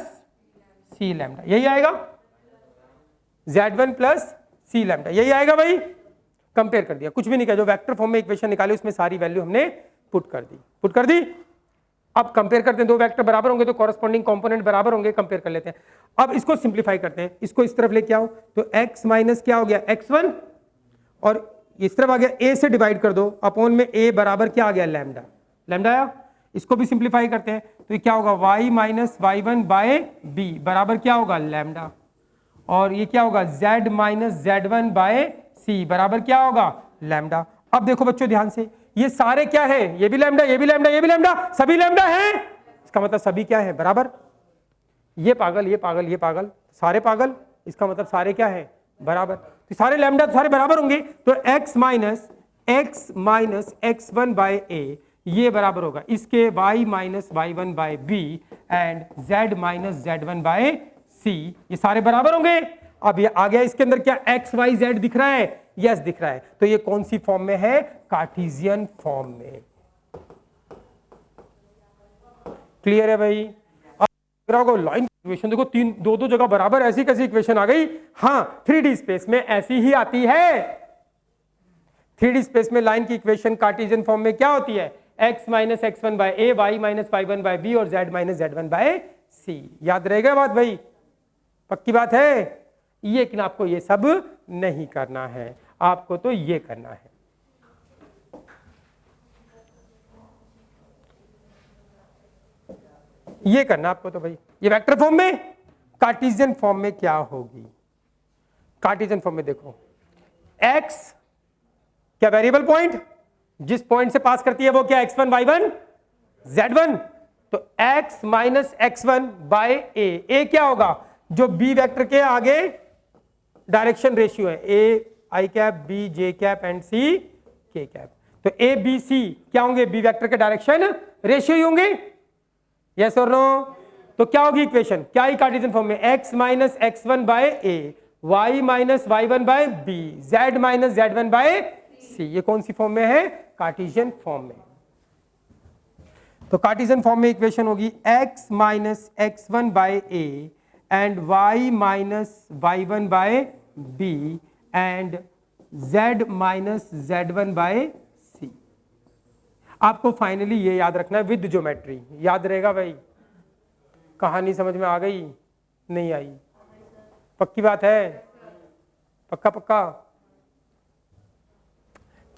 सी लैम्डा, यही आएगा z1 प्लस सी लैम्डा, यही आएगा भाई। कंपेयर कर दिया, कुछ भी नहीं किया, जो वेक्टर फॉर्म में इक्वेशन निकाली उसमें सारी वैल्यू हमने पुट कर दी। अब कंपेयर करते हैं, दो वेक्टर बराबर होंगे तो कॉरस्पॉन्डिंग कंपोनेंट बराबर होंगे, कंपेयर कर लेते हैं। अब इसको सिंप्लीफाई करते हैं, इसको इस तरफ लेके आओ तो x माइनस क्या हो गया x1, और इस तरफ आ गया a से डिवाइड कर दो अपॉन में a बराबर क्या आ गया लैम्डा, लैम्डा आया। इसको भी सिंप्लीफाई करते हैं तो ये क्या होगा y minus y1 by b बराबर क्या होगा लैम्डा, और ये क्या होगा z minus z1 by c बराबर क्या होगा लैम्डा। अब देखो बच्चों ध्यान से, ये सारे क्या है, ये भी लैम्डा ये भी लैम्डा ये भी लैम्डा, सभी लैम्डा है, इसका मतलब सभी क्या है बराबर। ये पागल ये पागल ये पागल सारे पागल, इसका मतलब सारे क्या है बराबर, तो सारे लैम्डा तो सारे बराबर होंगे, तो x minus x1 by a ये बराबर होगा इसके y minus y1 by b and z minus z1 by c, ये सारे बराबर होंगे। अब ये आ गया इसके अंदर क्या x y z दिख रहा है, यस दिख रहा है, तो ये कौन सी फॉर्म में है कार्टेशियन फॉर्म में, क्लियर है भाई। अब लाइन इक्वेशन देखो तीन दो जगह बराबर, ऐसी कैसी इक्वेशन आ गई, हाँ 3D स्पेस में ऐसी ही आती है। 3D स्पेस में लाइन की इक्वेशन कार्टेशियन फॉर्म में क्या होती है x minus x1 by a, y minus y1 by b और z minus z1 by c, याद रहेगा बात भाई, पक्की बात है ये, लेकिन आपको ये सब नहीं करना है, आपको तो ये करना है। ये करना आपको तो भाई, ये वेक्टर फॉर्म में, कार्टेशियन फॉर्म में क्या होगी, कार्टेशियन फॉर्म में देखो x क्या वेरिएबल पॉइंट, जिस पॉइंट से पास करती है वो क्या x1 y1 z1, तो x minus x1 by a क्या होगा जो b वेक्टर के आगे डायरेक्शन रेशियो है, a i cap b j cap and c k cap, तो a b c क्या होंगे b वेक्टर के डायरेक्शन रेशियो ही होंगे, यस और नो। तो क्या होगी इक्वेशन, क्या ही कार्टेशियन फॉर्म में x minus x1 by a, y minus y1 by b, z minus z1 by c, ये कौन सी फॉर्म में है कार्टेशियन फॉर्म में। तो कार्टेशियन फॉर्म में इक्वेशन होगी x minus x1 by a and y minus y1 by b and z minus z1 by c। आपको फाइनली ये याद रखना है विद ज्योमेट्री, याद रहेगा भाई, कहानी समझ में आ गई नहीं आई, पक्की बात है, पक्का पक्का।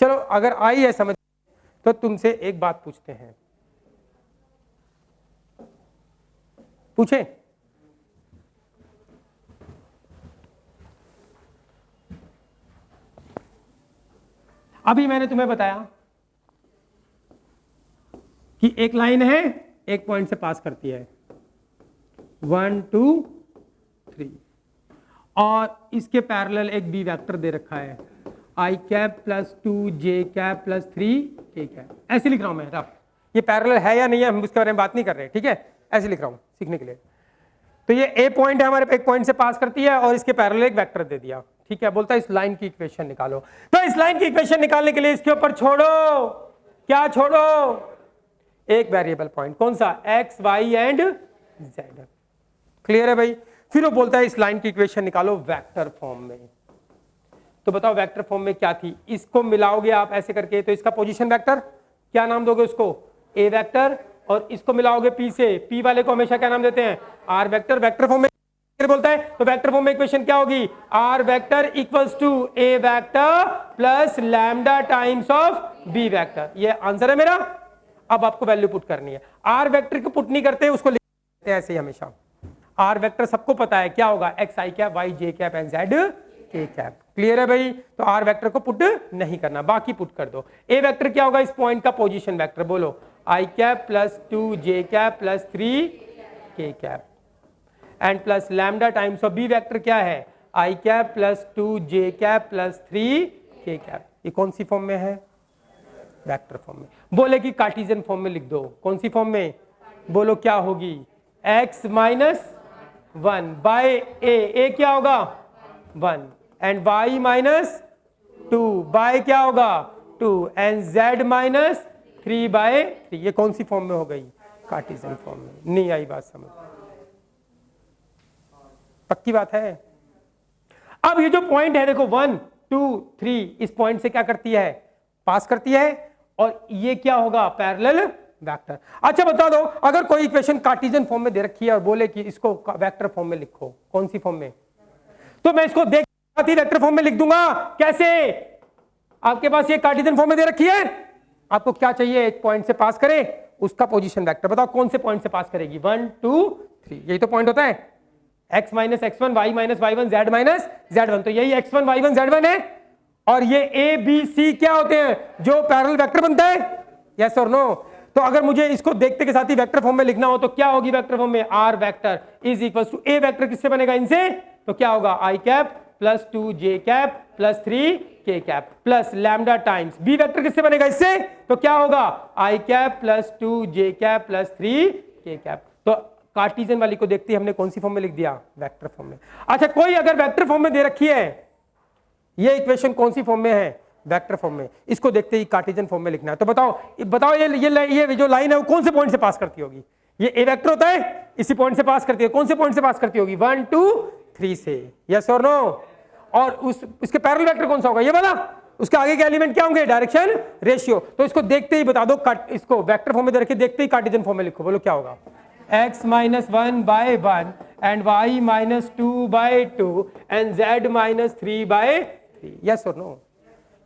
चलो अगर आई है समझ तो तुमसे एक बात पूछते हैं, पूछें, अभी मैंने तुम्हें बताया कि एक लाइन है एक पॉइंट से पास करती है 1 2 3 और इसके पैरेलल एक बी वेक्टर दे रखा है i cap plus 2 j cap plus 3 k cap, ऐसे लिख रहा हूं मैं रफ, ये पैरेलल है या नहीं है हम उसके बारे में बात नहीं कर रहे, ठीक है, ऐसे लिख रहा हूं सीखने के लिए। तो ये a पॉइंट है हमारे, एक पॉइंट से पास करती है और इसके पैरेलल एक वेक्टर दे दिया, ठीक है, बोलता है इस लाइन की इक्वेशन निकालो। तो इस लाइन की इक्वेशन निकालने के लिए इसके ऊपर छोड़ो, क्या छोड़ो, एक वेरिएबल पॉइंट, कौन सा x y and z, clear है भाई। फिर वो बोलता है इस लाइन की इक्वेशन निकालो वेक्टर फॉर्म में। तो बताओ वेक्टर फॉर्म में क्या थी, इसको मिलाओगे आप ऐसे करके तो इसका पोजीशन वेक्टर क्या नाम दोगे उसको, a वेक्टर, और इसको मिलाओगे p से, p वाले को हमेशा क्या नाम देते हैं, r वेक्टर। वेक्टर फॉर्म में बोलता है तो वेक्टर फॉर्म में इक्वेशन क्या होगी, r vector equals to a vector plus lambda times of b vector. ये आंसर है मेरा। अब आपको वैल्यू पुट करनी है, r वेक्टर को पुट नहीं करते, उसको लिखते हैं ऐसे ही हमेशा। r वेक्टर सबको पता है क्या होगा, x i cap, y j cap and z k cap. Clear है भाई? तो r वेक्टर को पुट नहीं करना, बाकी पुट कर दो। a वेक्टर क्या होगा, इस पॉइंट का पोजीशन वेक्टर, बोलो i cap plus 2 j cap plus 3 k cap and plus lambda times of b vector क्या है, i cap plus 2 j cap plus 3 k cap. ये कौन सी फॉर्म में है, वेक्टर फॉर्म में। बोले कि कार्टेशियन फॉर्म में लिख दो, कौन सी फॉर्म में, बोलो क्या होगी, x माइनस 1 बाय a क्या होगा 1 एंड y माइनस 2 बाय क्या होगा 2 एंड z माइनस 3 बाय 3। ये कौन सी फॉर्म में हो गई, कार्टेशियन फॉर्म में। नहीं आई बात समझ, पक्की बात है। अब ये जो पॉइंट है देखो 1 2 3, इस पॉइंट से क्या करती है, पास करती है, और ये क्या होगा, पैरेलल वेक्टर। अच्छा बता दो, अगर कोई इक्वेशन कार्टेशियन फॉर्म में दे रखी है और बोले कि इसको वेक्टर फॉर्म में लिखो, कौन सी फॉर्म में, तो मैं इसको देख वेक्टर फॉर्म में लिख दूंगा। कैसे, आपके पास ये कार्टेशियन फॉर्म में दे रखी है, आपको क्या चाहिए, एक पॉइंट से पास करे, उसका पोजीशन वेक्टर बताओ कौन से पॉइंट से पास करेगी, 1 2 3, यही तो पॉइंट होता है, x minus x1 y minus y1 z minus z1। तो यही x1 y1 z1 है, और ये a b c क्या होते हैं, जो पैरेलल वेक्टर बनता है, यस और नो। तो अगर मुझे इसको देखते के साथ ही वेक्टर फॉर्म में लिखना हो तो क्या होगी वेक्टर फॉर्म में, r vector is equal to a vector किससे बनेगा, इनसे, तो क्या होगा i cap plus 2 j cap plus 3 k cap plus lambda times b vector किससे बनेगा, इससे, तो क्या होगा i cap plus 2 j cap plus 3 k cap. तो कार्टेशियन वाली को देखते ही हमने कौन सी फॉर्म में लिख दिया, वेक्टर फॉर्म में। अच्छा कोई अगर वेक्टर फॉर्म में दे रखी है, ये इक्वेशन कौन सी फॉर्म में है, वेक्टर फॉर्म में, इसको देखते ही कार्टेशियन फॉर्म में लिखना है। तो बताओ ये जो लाइन है वो कौन से पॉइंट से पास करती होगी, ये a वेक्टर होता है, इसी पॉइंट से पास करती है, कौन से पॉइंट से पास करती होगी, 1 2 3 से, यस और नो। और उसके पैरेलल वेक्टर कौन सा होगा, ये वाला, उसके आगे के एलिमेंट क्या होंगे, डायरेक्शन रेशियो। तो इसको देखते ही बता दो, इसको वेक्टर फॉर्म में दे रखी, देखते ही कार्टेशियन फॉर्म में लिखो, बोलो क्या होगा, x minus 1 by 1 and y minus 2 by 2 and z minus 3 by 3, yes और नो।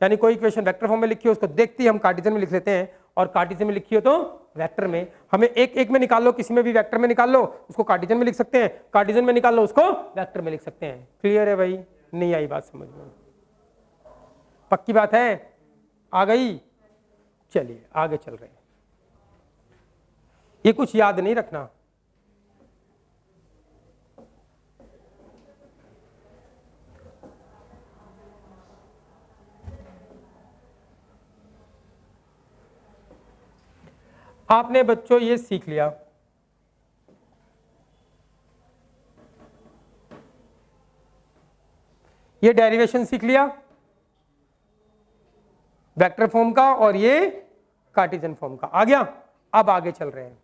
यानी कोई इक्वेशन वेक्टर फॉर्म में लिखी हो, उसको देखते ही हम कार्टेशियन में लिख लेते हैं, और कार्टेशियन में लिखी हो तो वेक्टर में। हमें एक में निकाल लो, किसी में भी वेक्टर में निकाल लो, उसको कार्टेशियन में लिख सकते हैं, कार्टेशियन में निकाल लो, उसको वेक्टर में लिख सकते हैं। क्लियर है भाई? नहीं आई बात समझ में, पक्की बात है, आ गई? चलिए आगे चल रहे हैं। ये कुछ याद नहीं रखना, आपने बच्चों ये सीख लिया, ये डेरिवेशन सीख लिया वेक्टर फॉर्म का, और ये कार्टेशियन फॉर्म का आ गया। अब आगे चल रहे हैं।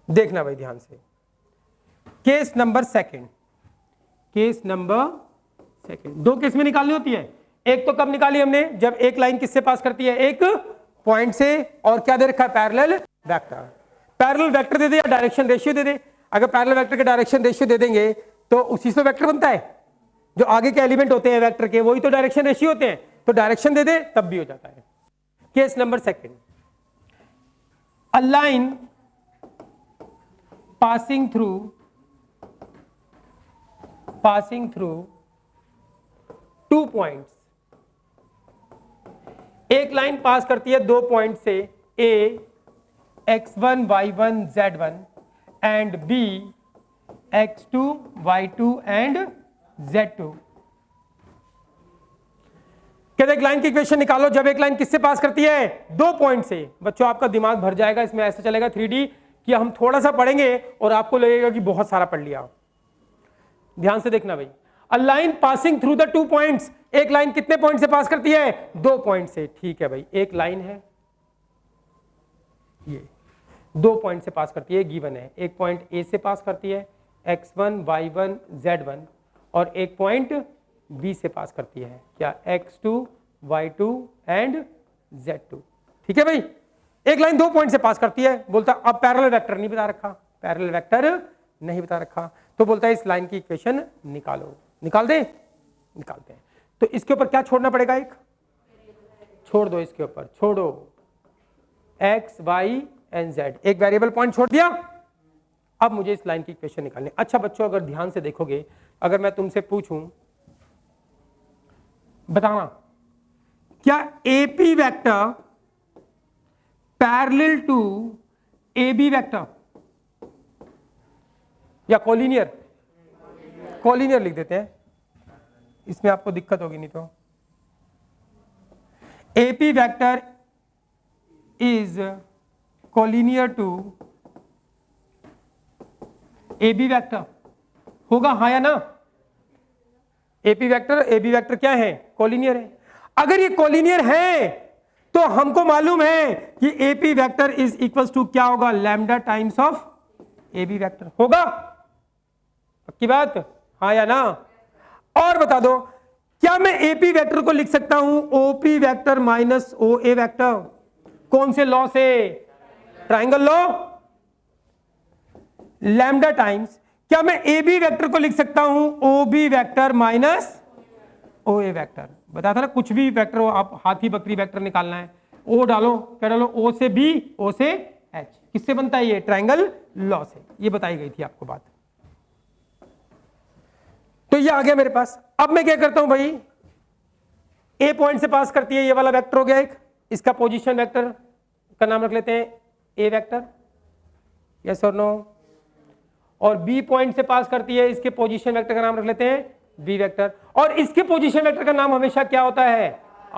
देखना भाई ध्यान से, case number second, case number second, दो केस में निकालनी होती है। एक तो कब निकाली हमने, जब एक लाइन किससे पास करती है, एक पॉइंट से, और क्या दे रखा है, पैरेलल वेक्टर। पैरेलल वेक्टर दे दे या डायरेक्शन रेशियो दे दे। अगर पैरेलल वेक्टर के डायरेक्शन रेशियो दे देंगे तो उसी से वेक्टर बनता है, जो आगे के एलिमेंट होते हैं वेक्टर के वही तो डायरेक्शन रेशियो होते हैं, तो डायरेक्शन दे दे तब भी हो जाता है। केस नंबर सेकंड, अ लाइन पासिंग थ्रू 2 पॉइंट्स, एक लाइन पास करती है 2 पॉइंट से, a x1 y1 z1 and b x2 y2 and z2। कहते एक लाइन की इक्वेशन निकालो जब एक लाइन किससे पास करती है, 2 पॉइंट से। बच्चों आपका दिमाग भर जाएगा, इसमें ऐसा चलेगा 3D कि हम थोड़ा सा पढ़ेंगे और आपको लगेगा कि बहुत सारा पढ़ लिया। ध्यान से देखना भाई, अ line passing through the 2 points, एक लाइन कितने पॉइंट से पास करती है, 2 पॉइंट से। ठीक है भाई, एक लाइन है, ये 2 पॉइंट से पास करती है, गिवन है। एक पॉइंट ए से पास करती है x1 y1 z1, और एक पॉइंट बी से पास करती है क्या, x2 y2 एंड z2। ठीक है भाई, एक लाइन 2 पॉइंट से पास करती है, बोलता अब पैरेलल वेक्टर नहीं बता रखा, पैरेलल वेक्टर नहीं बता रखा, तो बोलता है इस लाइन की इक्वेशन निकालो। निकाल दे, निकालते हैं। तो इसके ऊपर क्या छोड़ना पड़ेगा, एक छोड़ दो, इसके ऊपर छोड़ो x y एंड z, एक वेरिएबल पॉइंट छोड़ दिया। अब मुझे इस लाइन की इक्वेशन निकालनी। अच्छा बच्चों, अगर ध्यान से देखोगे, अगर मैं तुमसे पूछूं बताना क्या AP vector parallel to AB vector या कोलिनियर, कोलिनियर लिख देते हैं, इसमें आपको दिक्कत होगी नहीं तो। AP vector is collinear to AB vector होगा, हाँ या ना? AP वेक्टर AB वेक्टर क्या है, कोलिनियर है। अगर ये कोलिनियर है तो हमको मालूम है कि AP vector is equals to क्या होगा, lambda times of AB vector होगा। पक्की बात, हाँ या ना? और बता दो, क्या मैं AP वेक्टर को लिख सकता हूं OP vector minus OA vector? कौन से लॉ से? Triangle law. लैम्डा टाइम्स, क्या मैं AB वेक्टर को लिख सकता हूं OB vector minus OA vector? बताया था ना, कुछ भी वेक्टर हो, आप हाथी बकरी वेक्टर निकालना है, O डालो, क्या डालो, O से B, O से H, किससे बनता है ये? ट्राइंगल लॉ से। ये बताई गई थी आपको बात। तो ये आ गया मेरे पास। अब मैं क्या करता हूं भाई, A पॉइंट से पास करती है, ये वाला वेक्टर हो गया एक, इसका पोजीशन वेक्टर का नाम रख लेते हैं A वेक्टर, यस और नो। और B पॉइंट से पास करती है, इसके पोजीशन वेक्टर का नाम रख लेते हैं B वेक्टर, और इसके पोजीशन वेक्टर का नाम हमेशा क्या होता है?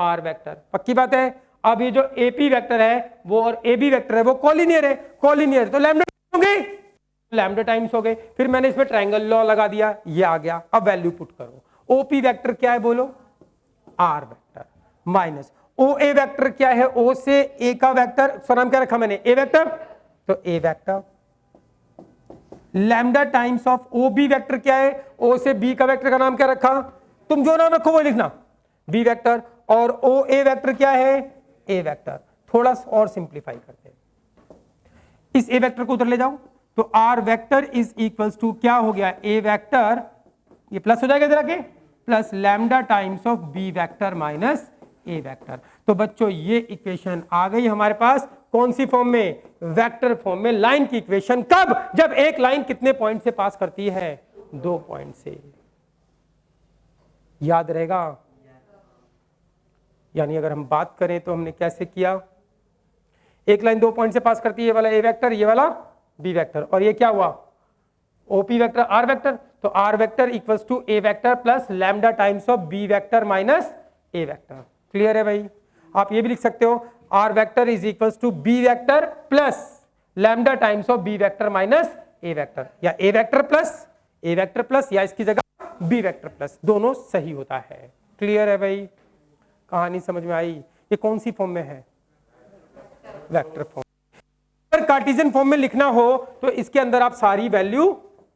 R vector. पक्की बात है। अब ये जो AP वेक्टर है वो और AB वेक्टर है वो कोलिनियर है, कोलिनियर तो लैम्डा होंगे, लैम्डा टाइम्स हो गए। फिर मैंने इसमें ट्रायंगल लॉ लगा दिया, ये आ गया। अब वैल्यू पुट करो। OP वेक्टर क्या है बोलो? R vector minus OA vector क्या है? O से A का वेक्टर, उसका नाम क्या रखा मैंने? A वेक्टर, तो A vector. Lambda times of OB vector क्या है? O से B का वेक्टर का नाम क्या रखा? तुम जो नाम रखो वो लिखना, B वेक्टर। और OA वेक्टर क्या है? A vector. थोड़ा और सिंप्लीफाई करते हैं, इस A वेक्टर को उधर ले जाओ, तो R vector is equals to क्या हो गया? A वेक्टर, ये प्लस हो जाएगा इधर आके, plus lambda times of B vector minus A vector. तो बच्चों ये इक्वेशन आ गई हमारे पास, कौन सी फॉर्म में? वेक्टर फॉर्म में। लाइन की इक्वेशन कब? जब एक लाइन कितने पॉइंट से पास करती है? 2 पॉइंट से। याद रहेगा? यानी अगर हम बात करें तो हमने कैसे किया, एक लाइन 2 पॉइंट से पास करती है, ये वाला A वेक्टर, ये वाला B वेक्टर, और ये क्या हुआ? OP vector R vector. तो R vector equals to A vector plus lambda times of B vector minus A vector. Clear है भाई? आप ये भी लिख सकते हो, R vector is equals to B vector plus lambda times of B vector minus A vector, या A vector plus या इसकी जगह B वेक्टर प्लस, दोनों सही होता है। क्लियर है भाई? कहानी समझ में आई? ये कौन सी फॉर्म में है? Vector form. अगर कार्टेशियन फॉर्म में लिखना हो तो इसके अंदर आप सारी वैल्यू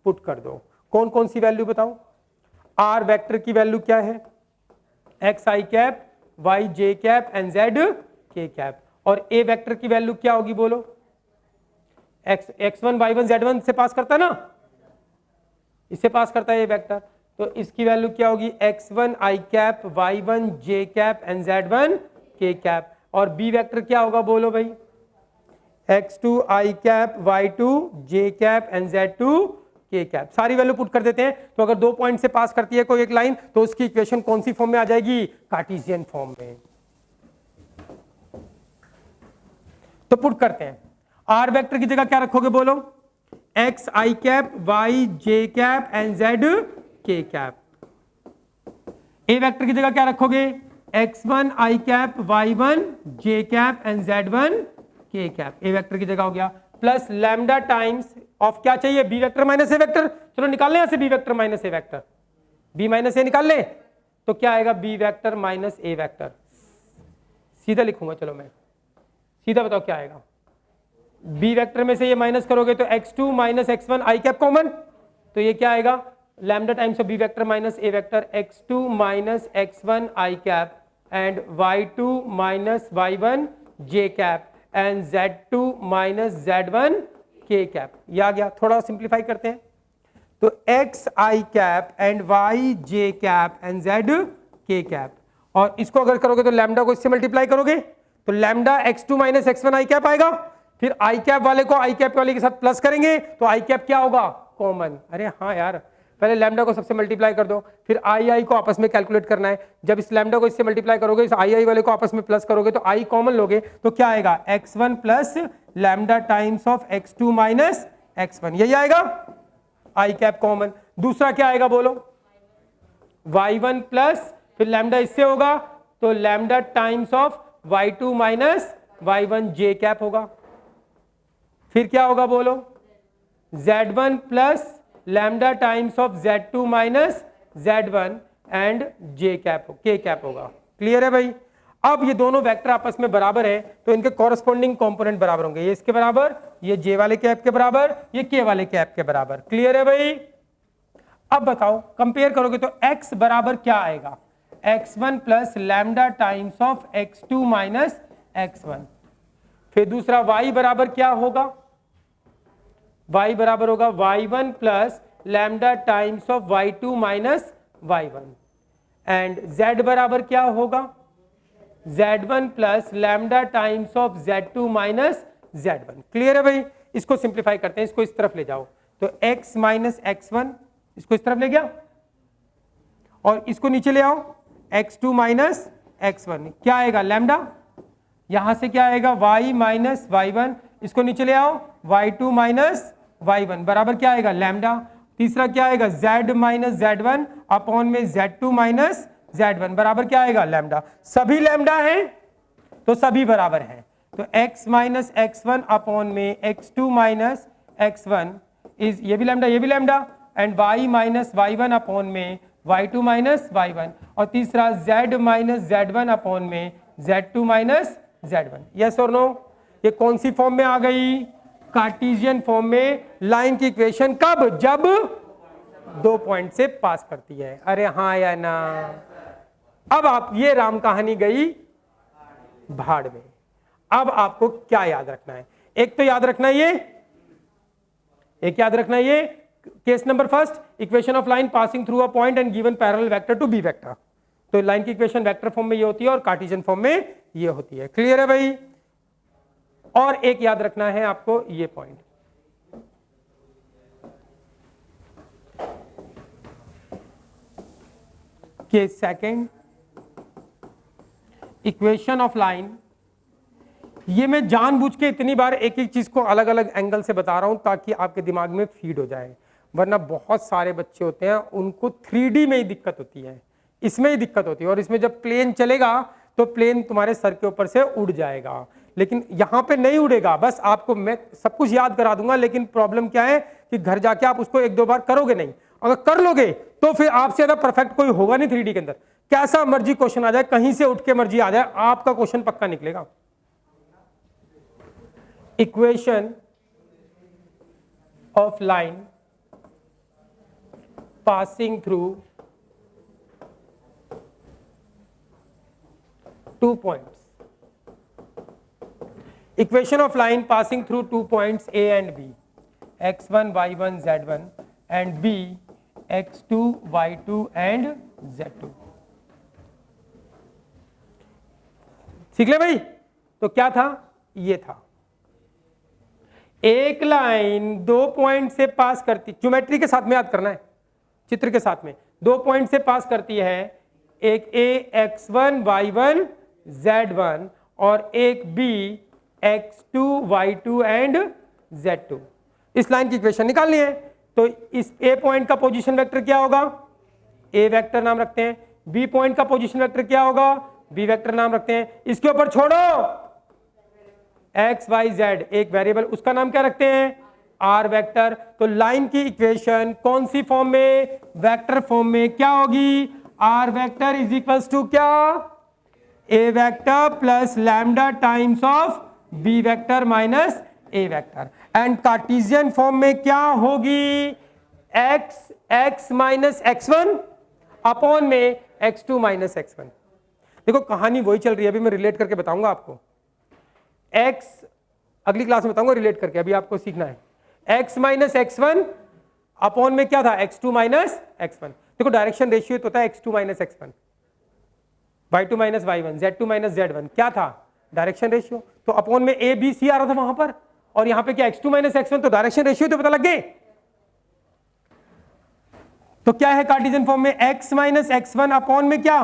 पुट कर दो। कौन कौन सी वैल्यू बताओ? R वेक्टर की वैल्यू क्या है? x i cap, y j cap and z k cap. और A वेक्टर की वैल्यू क्या होगी बोलो? x1 y1 z1 से पास करता है ना, इससे पास करता है A वेक्टर, तो इसकी वैल्यू क्या होगी? x1 i cap, y1 j cap and z1 k cap. और B वेक्टर क्या होगा बोलो भाई? x2 i cap, y2 j cap and z2 k cap. सारी वैल्यू पुट कर देते हैं। तो अगर 2 पॉइंट से पास करती है कोई एक लाइन, तो उसकी इक्वेशन कौन सी फॉर्म में आ जाएगी? कार्टेशियन फॉर्म में। तो पुट करते हैं। R वेक्टर की जगह क्या रखोगे बोलो? x i cap, y j cap and z k cap. A vector की जगह क्या रखोगे? x1 i cap, y1 j cap and z1 k cap. A vector की जगह हो गया, प्लस लैम्डा टाइम्स ऑफ क्या चाहिए? B vector minus A vector. चलो निकाल लें यहां से B vector minus A vector, B minus A निकाल लें, तो क्या आएगा? B vector minus A vector. सीधा लिखूंगा, चलो मैं सीधा बताओ क्या आएगा। B वेक्टर में से ये माइनस करोगे तो x2 minus x1 i cap common, तो ये क्या आएगा? Lambda times of B vector minus A vector, x2 minus x1 i cap and y2 minus y1 j cap and z2 minus z1 k cap। ये आ गया। थोड़ा simplify करते हैं तो x I cap and y j cap and z k cap, और इसको अगर करोगे तो लैम्डा को इससे मल्टीप्लाई करोगे तो lambda x2 minus x1 I cap आएगा, फिर I कैप वाले को I कैप वाले के साथ प्लस करेंगे तो I कैप क्या होगा, कॉमन। अरे हाँ यार, पहले लैम्डा को सबसे मल्टीप्लाई कर दो, फिर I को आपस में कैलकुलेट करना है। जब इस लैम्डा को इससे मल्टीप्लाई करोगे, इस I वाले को आपस में प्लस करोगे तो I कॉमन लोगे तो क्या आएगा, x1 plus lambda times of x2 minus x1, यही आएगा I कैप कॉमन। दूसरा क्या आएगा बोलो, y1 प्लस फिर लैम्डा इससे होगा तो lambda times of y2 minus y1 j cap होगा। फिर क्या होगा बोलो, z1 plus lambda times of z2 minus z1 and j cap k cap होगा। क्लियर है भाई। अब ये दोनों वेक्टर आपस में बराबर है तो इनके कॉरस्पॉन्डिंग कंपोनेंट बराबर होंगे, ये इसके बराबर, ये j वाले कैप के बराबर, ये k वाले कैप के बराबर। क्लियर है भाई। अब बताओ कंपेयर करोगे तो x बराबर क्या आएगा, x1 plus lambda times of x2 minus x1। फिर दूसरा y बराबर क्या होगा, y बराबर होगा y1 plus lambda times of y2 minus y1 and z बराबर क्या होगा, z1 plus lambda times of z2 minus z1। Clear है भाई। इसको सिंप्लीफाई करते हैं, इसको इस तरफ ले जाओ तो x माइनस x1 इसको इस तरफ ले गया और इसको नीचे ले आओ x2 माइनस x1, क्या आएगा लैम्डा, यहां से क्या आएगा y माइनस y1, इसको नीचे ले आओ y2 माइनस y1 बराबर क्या आएगा लैम्डा। तीसरा क्या आएगा z माइनस z1 अपॉन में z2 माइनस z1 बराबर क्या आएगा लैम्डा। सभी लैम्डा है तो सभी बराबर हैं तो x माइनस x1 अपॉन में x2 माइनस x1 इज, ये भी lambda and y minus y1 upon में y2 माइनस y1, और तीसरा z माइनस z1 अपॉन में z2 माइनस z1। यस और नो। ये कौन सी फॉर्म में आ गई, कार्टेशियन फॉर्म में। लाइन की इक्वेशन कब, जब 2 पॉइंट से पास करती है। अरे हाँ या ना। अब आप, ये राम कहानी गई भाड़ में। अब आपको क्या याद रखना है, एक तो याद रखना है ये case number first, equation of line passing through a point and given parallel vector to b vector. तो लाइन की इक्वेशन वेक्टर फॉर्म में ये होती है और कार्टेशियन फॉर्म में ये होती है। क्लियर है भाई। और एक याद रखना है आपको ये पॉइंट, के सेकंड इक्वेशन ऑफ लाइन, ये मैं जानबूझ के इतनी बार एक एक चीज को अलग अलग एंगल से बता रहा हूं ताकि आपके दिमाग में फीड हो जाए, वरना बहुत सारे बच्चे होते हैं उनको 3D में ही दिक्कत होती है, इसमें ही दिक्कत होती है, और इसमें जब प्लेन चलेगा तो प्लेन तुम्हारे सर के ऊपर से उड़ जाएगा, लेकिन यहां पे नहीं उड़ेगा। बस आपको मैं सब कुछ याद करा दूंगा, लेकिन प्रॉब्लम क्या है कि घर जाके आप उसको 1-2 बार करोगे नहीं। अगर कर लोगे तो फिर आपसे ज्यादा परफेक्ट कोई होगा नहीं 3D के अंदर। कैसा मर्जी क्वेश्चन आ जाए, कहीं से उठ के मर्जी आ जाए, आपका क्वेश्चन पक्का निकलेगा। Equation of line passing through 2 points. Equation of line passing through 2 points A and B, x1, y1, z1 and B, x2, y2 and z2। सीख ले भाई। तो क्या था, ये था एक लाइन 2 पॉइंट से पास करती, ज्योमेट्री के साथ में याद करना है, चित्र के साथ में 2 पॉइंट से पास करती है, एक A x1 y1 z1 और एक B x2 y2 and z2। इस लाइन की इक्वेशन निकालनी है तो इस A पॉइंट का पोजीशन वेक्टर क्या होगा, A वेक्टर नाम रखते हैं। B पॉइंट का पोजीशन वेक्टर क्या होगा, B वेक्टर नाम रखते हैं। इसके ऊपर छोड़ो x y z, एक वेरिएबल, उसका नाम क्या रखते हैं, R वेक्टर। तो लाइन की इक्वेशन कौन सी फॉर्म में, वेक्टर फॉर्म में। क्या होगी, R vector is equals to क्या, A vector plus lambda times of B vector minus A vector. And cartesian form में क्या होगी, x माइनस x1 अपॉन में x2 माइनस x1। देखो कहानी वही चल रही है, अभी मैं रिलेट करके बताऊंगा आपको। x अगली क्लास में बताऊंगा रिलेट करके, अभी आपको सीखना है। x माइनस x1 अपॉन में क्या था, x2 माइनस x1। देखो डायरेक्शन रेशियो तो होता है x2 minus x1, y2 minus y1, z2 minus z1, क्या था डायरेक्शन रेशियो। तो अपॉन में a b c आ रहा था वहां पर, और यहां पे क्या x2 माइनस x1, तो डायरेक्शन रेशियो तो पता लग गए। तो क्या है कार्टेशियन फॉर्म में, x माइनस x1 अपॉन में क्या,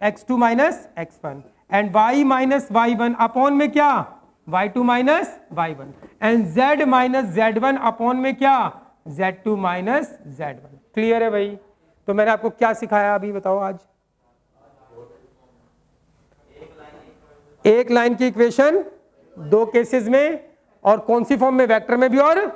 x2 minus x1, and y minus y1 upon में क्या, y2 minus y1, and z minus z1 upon में क्या, z2 माइनस z1। क्लियर है भाई। तो मैंने आपको क्या सिखाया अभी बताओ आज, एक लाइन की इक्वेशन दो केसेस में, और कौन सी फॉर्म में, वेक्टर में भी। और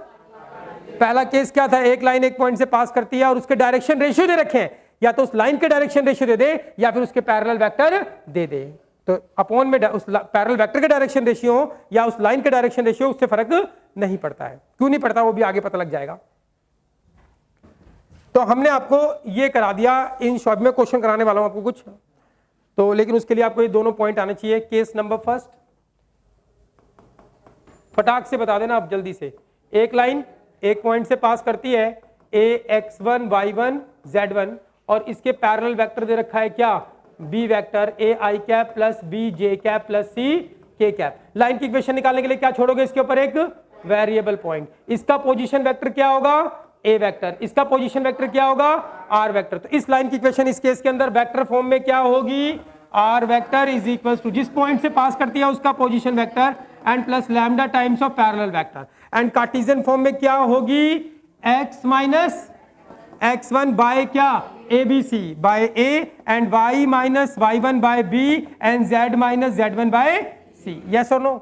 पहला केस क्या था, एक लाइन एक पॉइंट से पास करती है और उसके डायरेक्शन रेशियो दे रखे हैं, या तो उस लाइन के डायरेक्शन रेशियो दे दे या फिर उसके पैरेलल वेक्टर दे दे। तो अपॉन में उस पैरेलल वेक्टर के डायरेक्शन रेशियो या उस लाइन के डायरेक्शन रेशियो, उससे फर्क नहीं पड़ता है। क्यों नहीं पड़ता वो भी आगे पता लग जाएगा। तो हमने आपको ये करा दिया, इन शॉर्ट में क्वेश्चन कराने वाला हूं आपको कुछ, तो लेकिन उसके लिए आपको ये दोनों पॉइंट आने चाहिए। केस नंबर फर्स्ट फटाक से बता देना आप जल्दी से। एक लाइन एक पॉइंट से पास करती है, a x1 y1 z1, और इसके पैरेलल वेक्टर दे रखा है क्या, b vector a i cap plus b j cap plus c k cap. Line की इक्वेशन निकालने के लिए क्या छोड़ोगे, इसके ऊपर एक वेरिएबल पॉइंट। इसका पोजीशन वेक्टर क्या होगा, a वेक्टर, इसका पोजीशन वेक्टर क्या होगा, r वेक्टर। तो इस लाइन की इक्वेशन इस केस के अंदर वेक्टर फॉर्म में क्या होगी, r vector is equal to जिस पॉइंट से पास करती है उसका position vector and plus lambda times of parallel vector. And cartesian form में क्या होगी, x माइनस x1 बाय क्या, abc by a, and y minus y1 by b, and z minus z1 by c। Yes और no.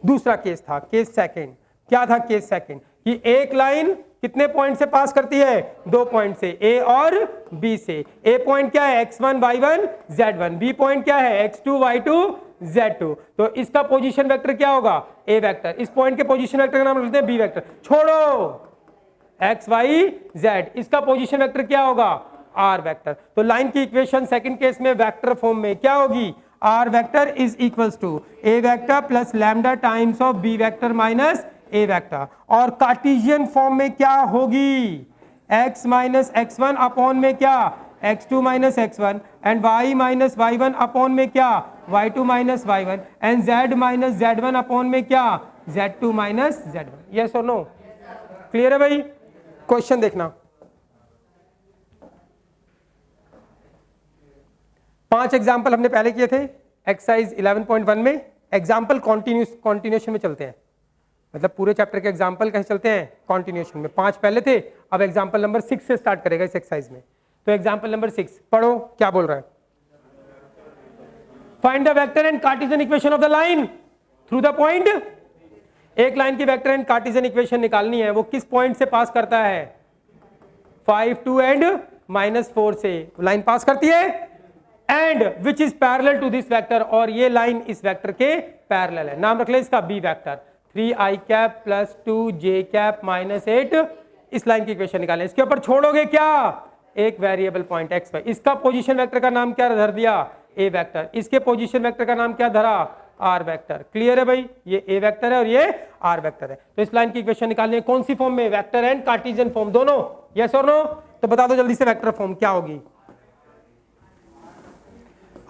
दूसरा case था case second, क्या था case second, कि एक लाइन कितने पॉइंट से पास करती है, दो पॉइंट से, a और b से। a पॉइंट क्या है, x1 y1 z1, b point क्या है, x2 y2 z2। तो इसका पोजीशन वेक्टर क्या होगा, a वेक्टर, इस पॉइंट के पोजीशन वेक्टर का नाम लेते हैं b वेक्टर। छोड़ो x y z, इसका पोजीशन वेक्टर क्या होगा, r वेक्टर। तो लाइन की इक्वेशन सेकंड केस में वेक्टर फॉर्म में क्या होगी, r vector is equals to a vector plus lambda times of b vector minus a vector. और कार्टेशियन फॉर्म में क्या होगी, x माइनस x1 अपॉन में क्या, x2 minus x1, and y minus y1 upon में क्या, y2 minus y1, and z minus z1 upon में क्या, z2 माइनस z1। यस और नो। क्लियर है भाई। क्वेश्चन देखना, 5 एग्जाम्पल हमने पहले किए थे एक्सरसाइज 11.1 में। एग्जाम्पल कॉन्टिन्यूशन में चलते हैं, मतलब पूरे चैप्टर के एग्जाम्पल कैसे चलते हैं, कॉन्टिन्यूशन में। 5 पहले थे, अब एग्जाम्पल नंबर 6 से स्टार्ट करेगा इस एक्सरसाइज में। तो एग्जाम्पल नंबर 6 पढ़ो, क्या बोल रहा है, find the vector and Cartesian equation of the line through the point. एक लाइन की वेक्टर एंड कार्टेशियन इक्वेशन निकालनी है, वो किस पॉइंट से पास करता है, 5 2 एंड -4 से लाइन पास करती है, and which is parallel to this vector, और ये लाइन इस वेक्टर के पैरेलल है। नाम रख ले इसका b vector, 3i cap plus 2j cap minus 8। इस लाइन की इक्वेशन निकालें, इसके ऊपर छोड़ोगे क्या, एक वेरिएबल पॉइंट x y। इसका पोजीशन वेक्टर का नाम क्या धर दिया, a वेक्टर, इसके पोजीशन वेक्टर का नाम क्या धरा, r वेक्टर। क्लियर है भाई, ये a वेक्टर है और ये r वेक्टर है। तो इस लाइन की इक्वेशन निकालनी है कौन सी फॉर्म में, वेक्टर एंड कार्टेशियन फॉर्म दोनों। यस और नो। तो बता दो जल्दी से वेक्टर फॉर्म क्या होगी,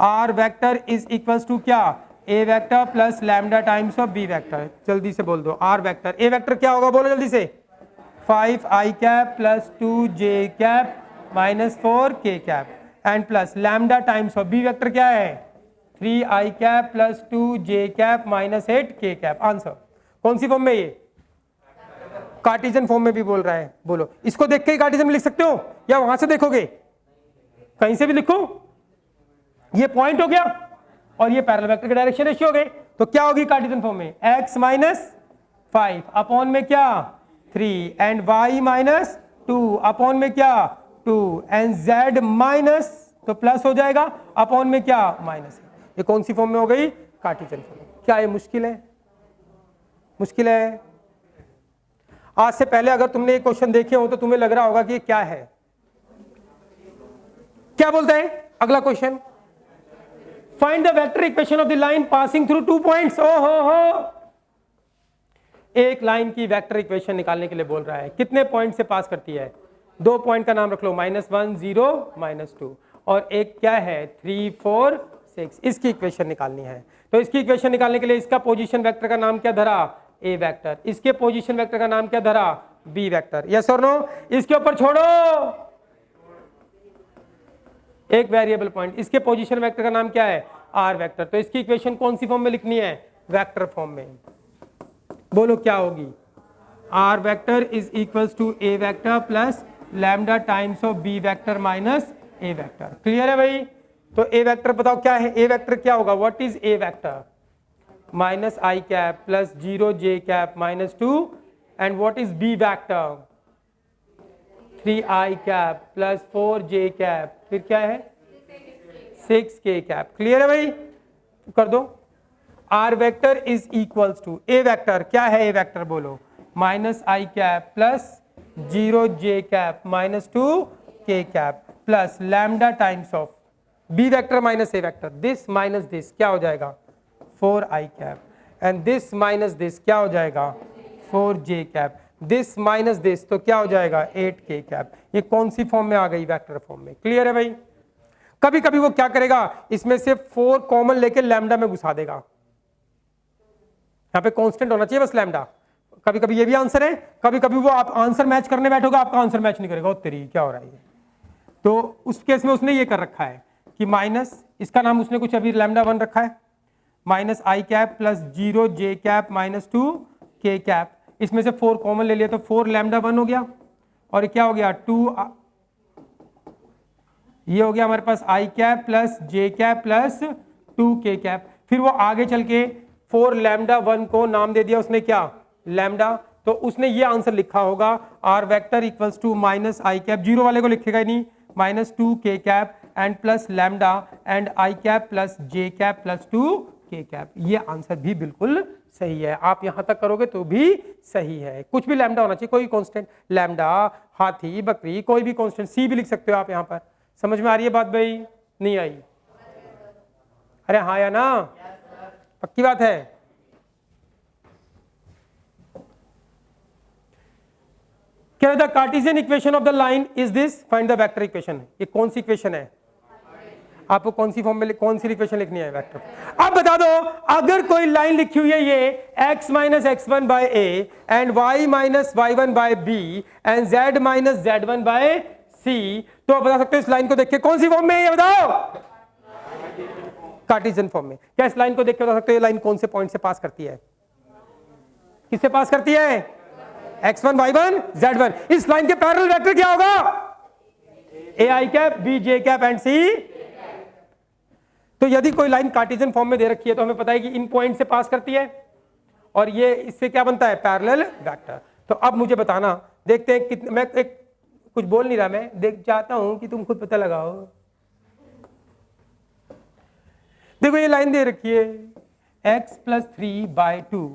r vector is equals to क्या, a vector plus lambda times of b vector. जल्दी से बोल दो, r वेक्टर, a वेक्टर क्या होगा बोलो जल्दी से, 5i cap plus 2j cap minus 4k cap, and plus lambda times of b vector क्या है, 3i cap plus 2j cap minus 8k cap. Answer कौन सी फॉर्म में, ये कार्टेशियन फॉर्म में भी बोल रहा है। बोलो, इसको देख के ही कार्टेशियन में लिख सकते हो या वहां से देखोगे, कहीं से भी लिखो। ये पॉइंट हो गया और ये पैरेलल वेक्टर के डायरेक्शन रेशियो हो गए। तो क्या होगी कार्टेशियन फॉर्म में, x माइनस 5 अपॉन में क्या 3, एंड y माइनस 2 अपॉन में क्या 2, एंड z माइनस, तो प्लस हो जाएगा, अपॉन में क्या माइनस। ये कौन सी फॉर्म में हो गई, कार्टेशियन फॉर्म। क्या ये मुश्किल है, मुश्किल है। आज से पहले अगर तुमने ये क्वेश्चन देखे हो तो तुम्हें लग रहा होगा कि ये क्या है, क्या बोलते हैं। अगला question, find the vector equation of the line passing through 2 points. ओ हो, एक लाइन की वेक्टर इक्वेशन निकालने के लिए बोल रहा है, कितने पॉइंट से पास करती है? 2 पॉइंट का नाम रख लो, -1 0 -2, और एक क्या है 3 4 6। इसकी इक्वेशन निकालनी है। तो इसकी इक्वेशन निकालने के लिए इसका पोजीशन वेक्टर का नाम क्या धरा? A vector. इसके पोजीशन वेक्टर का नाम क्या धरा? B vector. यस और नो? इसके ऊपर छोड़ो एक वेरिएबल पॉइंट। इसके पोजीशन वेक्टर का नाम क्या है? Are vector. तो इसकी इक्वेशन कौन सी फॉर्म में लिखनी है? वेक्टर फॉर्म में। बोलो क्या होगी? R vector is equals to A vector plus lambda times of B vector minus a vector. Clear है भाई? तो ए वेक्टर बताओ क्या है? ए वेक्टर क्या होगा? What is a vector? Minus I cap plus 0 j cap minus 2, and what is b vector? 3i cap plus 4j cap, फिर क्या है 6k कैप। क्लियर है भाई? कर दो। R vector is equals to A vector, क्या है ए vector बोलो? Minus I cap plus 0j cap minus 2k cap plus lambda times of B vector minus a vector, this minus this क्या हो जाएगा? 4i cap, and this minus this क्या हो जाएगा? 4j cap, this minus this तो क्या हो जाएगा? 8k cap. ये कौन सी फॉर्म में आ गई? वेक्टर फॉर्म में। क्लियर है भाई? कभी कभी वो क्या करेगा, इसमें से 4 कॉमन लेके लैम्डा में घुसा देगा। यहाँ पे कांस्टेंट होना चाहिए बस लैम्डा। कभी कभी ये भी आंसर है, कभी कभी वो आप आंसर मैच करने बैठोगे, आपका आंसर मैच नहीं करेगा। ओ तेरी क्या हो रहा है? तो उस केस में उसने ये कर रखा है कि माइनस, इसका नाम उसने कुछ अभी लैम्डा 1 रखा है, माइनस आई cap plus 0j cap minus 2k cap. इसमें से 4 कॉमन ले लिया तो 4 लैम्डा 1 हो गया, और क्या हो गया 2, ये हो गया हमारे पास I cap plus j cap plus 2k cap. फिर वो आगे चल के 4 लैम्डा 1 को नाम दे दिया उसने क्या? लैम्डा। तो उसने ये आंसर लिखा होगा r vector equals to minus I cap, 0 वाले को लिखेगा ही नहीं, minus 2k cap and plus lambda and i cap plus j cap plus 2k cap. ये आंसर भी बिल्कुल सही है। आप यहां तक करोगे तो भी सही है। कुछ भी लैम्डा होना चाहिए, कोई कांस्टेंट, लैम्डा, हाथी, बकरी, कोई भी कांस्टेंट, सी भी लिख सकते हो आप यहां पर। समझ में आ रही है बात भाई? नहीं आई? अरे हाँ या ना? पक्की बात है? क्या the Cartesian equation of the line is this, find the vector equation. ये कौन सी इक्वेशन है? आपको कौन सी फॉर्म में कौन सी इक्वेशन लिखनी है? वेक्टर। अब बता दो, अगर कोई लाइन लिखी हुई है ये x minus x1 by a and y minus y1 by b and z minus z1 by c, तो आप बता सकते हो इस लाइन को देख के कौन सी फॉर्म में है? ये बताओ। कार्टेशियन फॉर्म में। क्या इस लाइन को देख के बता सकते हो ये लाइन कौन से पॉइंट से पास करती है? किससे पास करती है? x1 y1 z1। इस लाइन के पैरेलल वेक्टर क्या होगा? ai cap b j cap and c। तो यदि कोई लाइन कार्टेशियन फॉर्म में दे रखी है तो हमें पता है कि इन पॉइंट से पास करती है, और ये इससे क्या बनता है? Parallel vector. तो अब मुझे बताना, देखते हैं कितने, मैं एक कुछ बोल नहीं रहा, मैं देख चाहता हूं कि तुम खुद पता लगाओ। देखो ये लाइन दे रखी है x प्लस 3/2,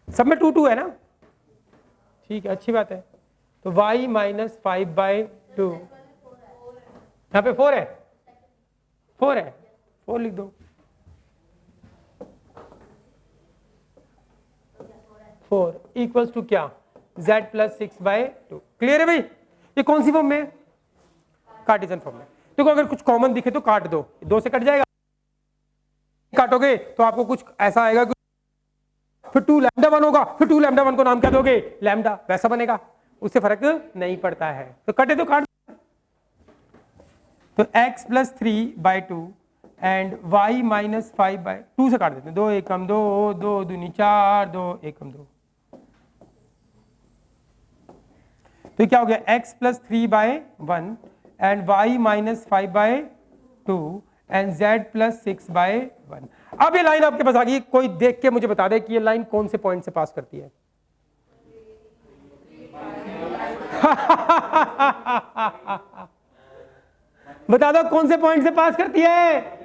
सब में 2 2 है ना? ठीक है, अच्छी बात है। तो y माइनस 5/2, यहाँ पे 4 है, 4 है, 4 लिख दो। 4 इक्वल्स टू क्या? z plus 6/2। क्लियर है भाई? ये कौन सी फॉर्म में? कार्टेशियन फॉर्म में। देखो अगर कुछ कॉमन दिखे तो काट दो, 2 से कट जाएगा। काटोगे तो आपको कुछ ऐसा आएगा, फिर 2 लैम्डा 1 होगा, फिर 2 लैम्डा 1 को नाम क्या दोगे? लैम्डा। वैसा बनेगा, उससे फर्क नहीं पड़ता है। तो कटे तो काट। तो x plus 3/2 and y minus 5/2 से काट देते हैं। 2 एकम 2, 2 दूनी 4, 2 एकम 2। तो क्या हो गया? x plus 3/1 and y minus 5/2 and z plus 6/1। अब ये लाइन आपके पास आ गई। कोई देख के मुझे बता दे कि ये लाइन कौन से पॉइंट से पास करती है? बता दो कौन से पॉइंट से पास करती है?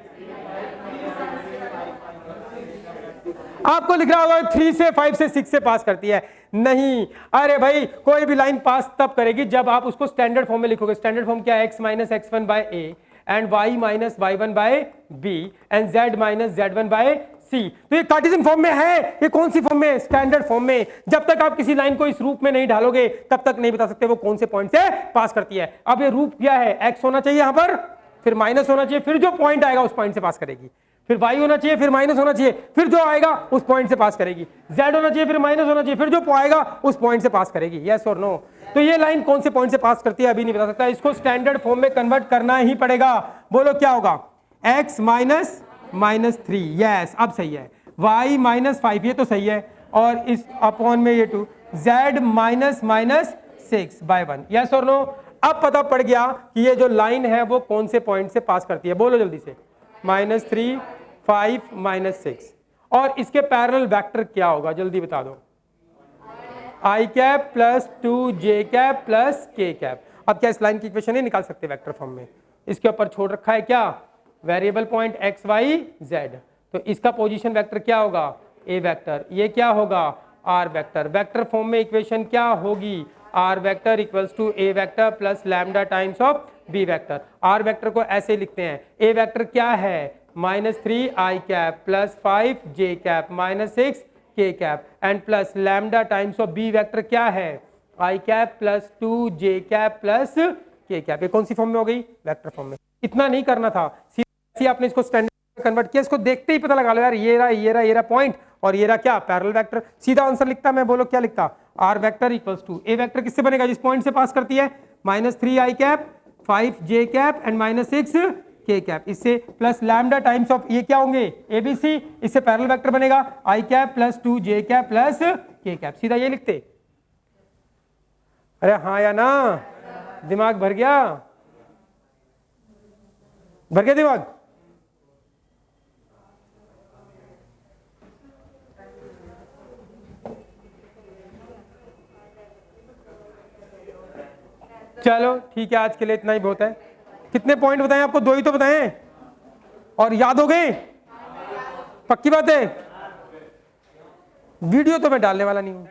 आपको लिख रहा होगा 3 से 5 से 6 से पास करती है। नहीं, अरे भाई कोई भी लाइन पास तब करेगी जब आप उसको स्टैंडर्ड फॉर्म में लिखोगे। स्टैंडर्ड फॉर्म क्या है? x minus x1 by a and y minus y1 by b and z minus z1 by c। तो ये कार्टेशियन फॉर्म में है, ये कौन सी फॉर्म में? स्टैंडर्ड फॉर्म में। जब तक आप किसी लाइन को इस रूप में नहीं ढालोगे तब तक नहीं बता सकते वो कौन से पॉइंट से पास करती है। अब ये रूप क्या है? x होना चाहिए यहां पर, फिर माइनस होना चाहिए, फिर जो पॉइंट आएगा उस पॉइंट से पास करेगी, फिर y होना चाहिए, फिर माइनस होना चाहिए, फिर जो आएगा उस पॉइंट से पास करेगी, z होना चाहिए, फिर माइनस होना चाहिए, फिर जो आएगा उस पॉइंट से पास करेगी। यस और नो? तो ये लाइन कौन से पॉइंट से पास करती है अभी नहीं बता सकता, इसको स्टैंडर्ड फॉर्म में कन्वर्ट करना ही पड़ेगा। बोलो क्या होगा? x माइनस माइनस 3, यस अब सही है, y माइनस 5 ये तो सही है, और इस अपॉन में ये 2, z minus minus 6 by 1, yes और नो? अब पता पड़ गया कि ये जो लाइन है वो कौन से पॉइंट से पास करती है। बोलो जल्दी से। -3, 5, -6। और इसके पैरेलल वेक्टर क्या होगा जल्दी बता दो? i cap plus 2j cap plus k cap. अब क्या इस लाइन की इक्वेशन नहीं निकाल सकते वेक्टर फॉर्म में? इसके ऊपर छोड़ रखा है क्या? Variable point x y z। तो इसका पोजीशन वेक्टर क्या होगा? a vector. ये क्या होगा? r vector. वेक्टर फॉर्म में इक्वेशन क्या होगी? r vector equals to a vector plus lambda times of b vector. r vector को ऐसे लिखते हैं, a वेक्टर क्या है? -3 i cap plus 5 j cap minus 6 k cap and plus lambda times of b vector क्या है? i cap plus 2 j cap plus k cap. ये कौन सी फॉर्म में हो गई? वेक्टर फॉर्म में। इतना नहीं करना था, सीधे आपने इसको स्टैंडर्ड कन्वर्ट किया, इसको देखते ही पता लगा लो यार ये रहा पॉइंट और ये रहा क्या? Parallel vector. सीधा आंसर लिखता मैं, बोलो क्या लिखता? r vector equals to a vector किससे बनेगा? जिस पॉइंट से पास करती है, -3 i cap 5 j cap and -6 k cap, इससे प्लस लैम्डा टाइम्स ऑफ ये क्या होंगे? ABC, इससे पैरेलल वेक्टर बनेगा i cap plus 2 j cap plus k cap. सीधा ये लिखते। अरे हाँ या ना? दिमाग भर गया? भर गया दिमाग? चलो ठीक है, आज के लिए इतना ही बहुत है। कितने पॉइंट बताएं आपको? 2 ही तो बताएं, और याद हो गए? पक्की बात है? वीडियो तो मैं डालने वाला नहीं हूं।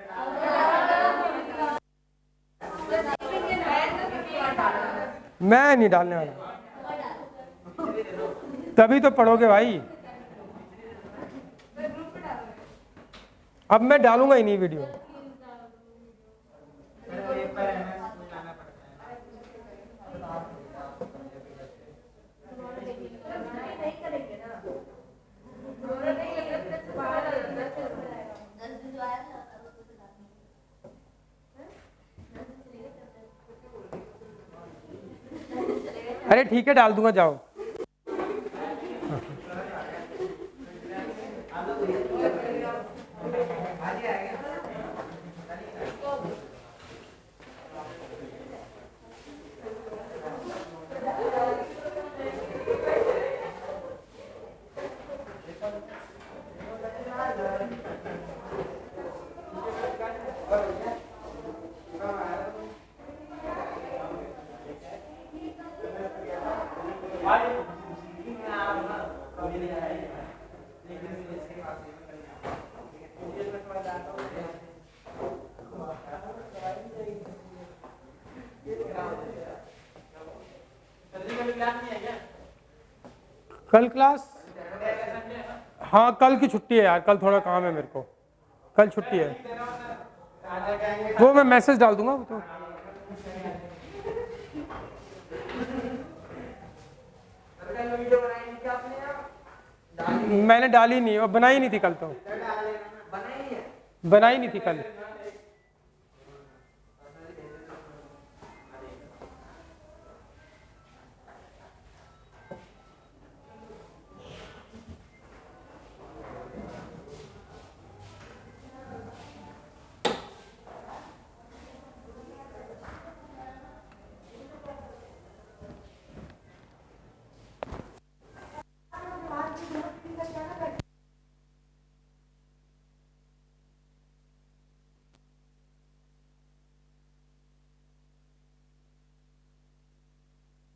मैं नहीं डालने वाला, तभी तो पढ़ोगे भाई। अब मैं डालूंगा ही नहीं वीडियो। अरे ठीक है डाल दूंगा, जाओ। कल क्लास? हाँ कल की छुट्टी है यार, कल थोड़ा काम है मेरे को, कल छुट्टी है। वो मैं मैसेज डाल दूंगा तो। मैंने डाली नहीं और बनाई नहीं थी कल, तो बनाई नहीं थी कल।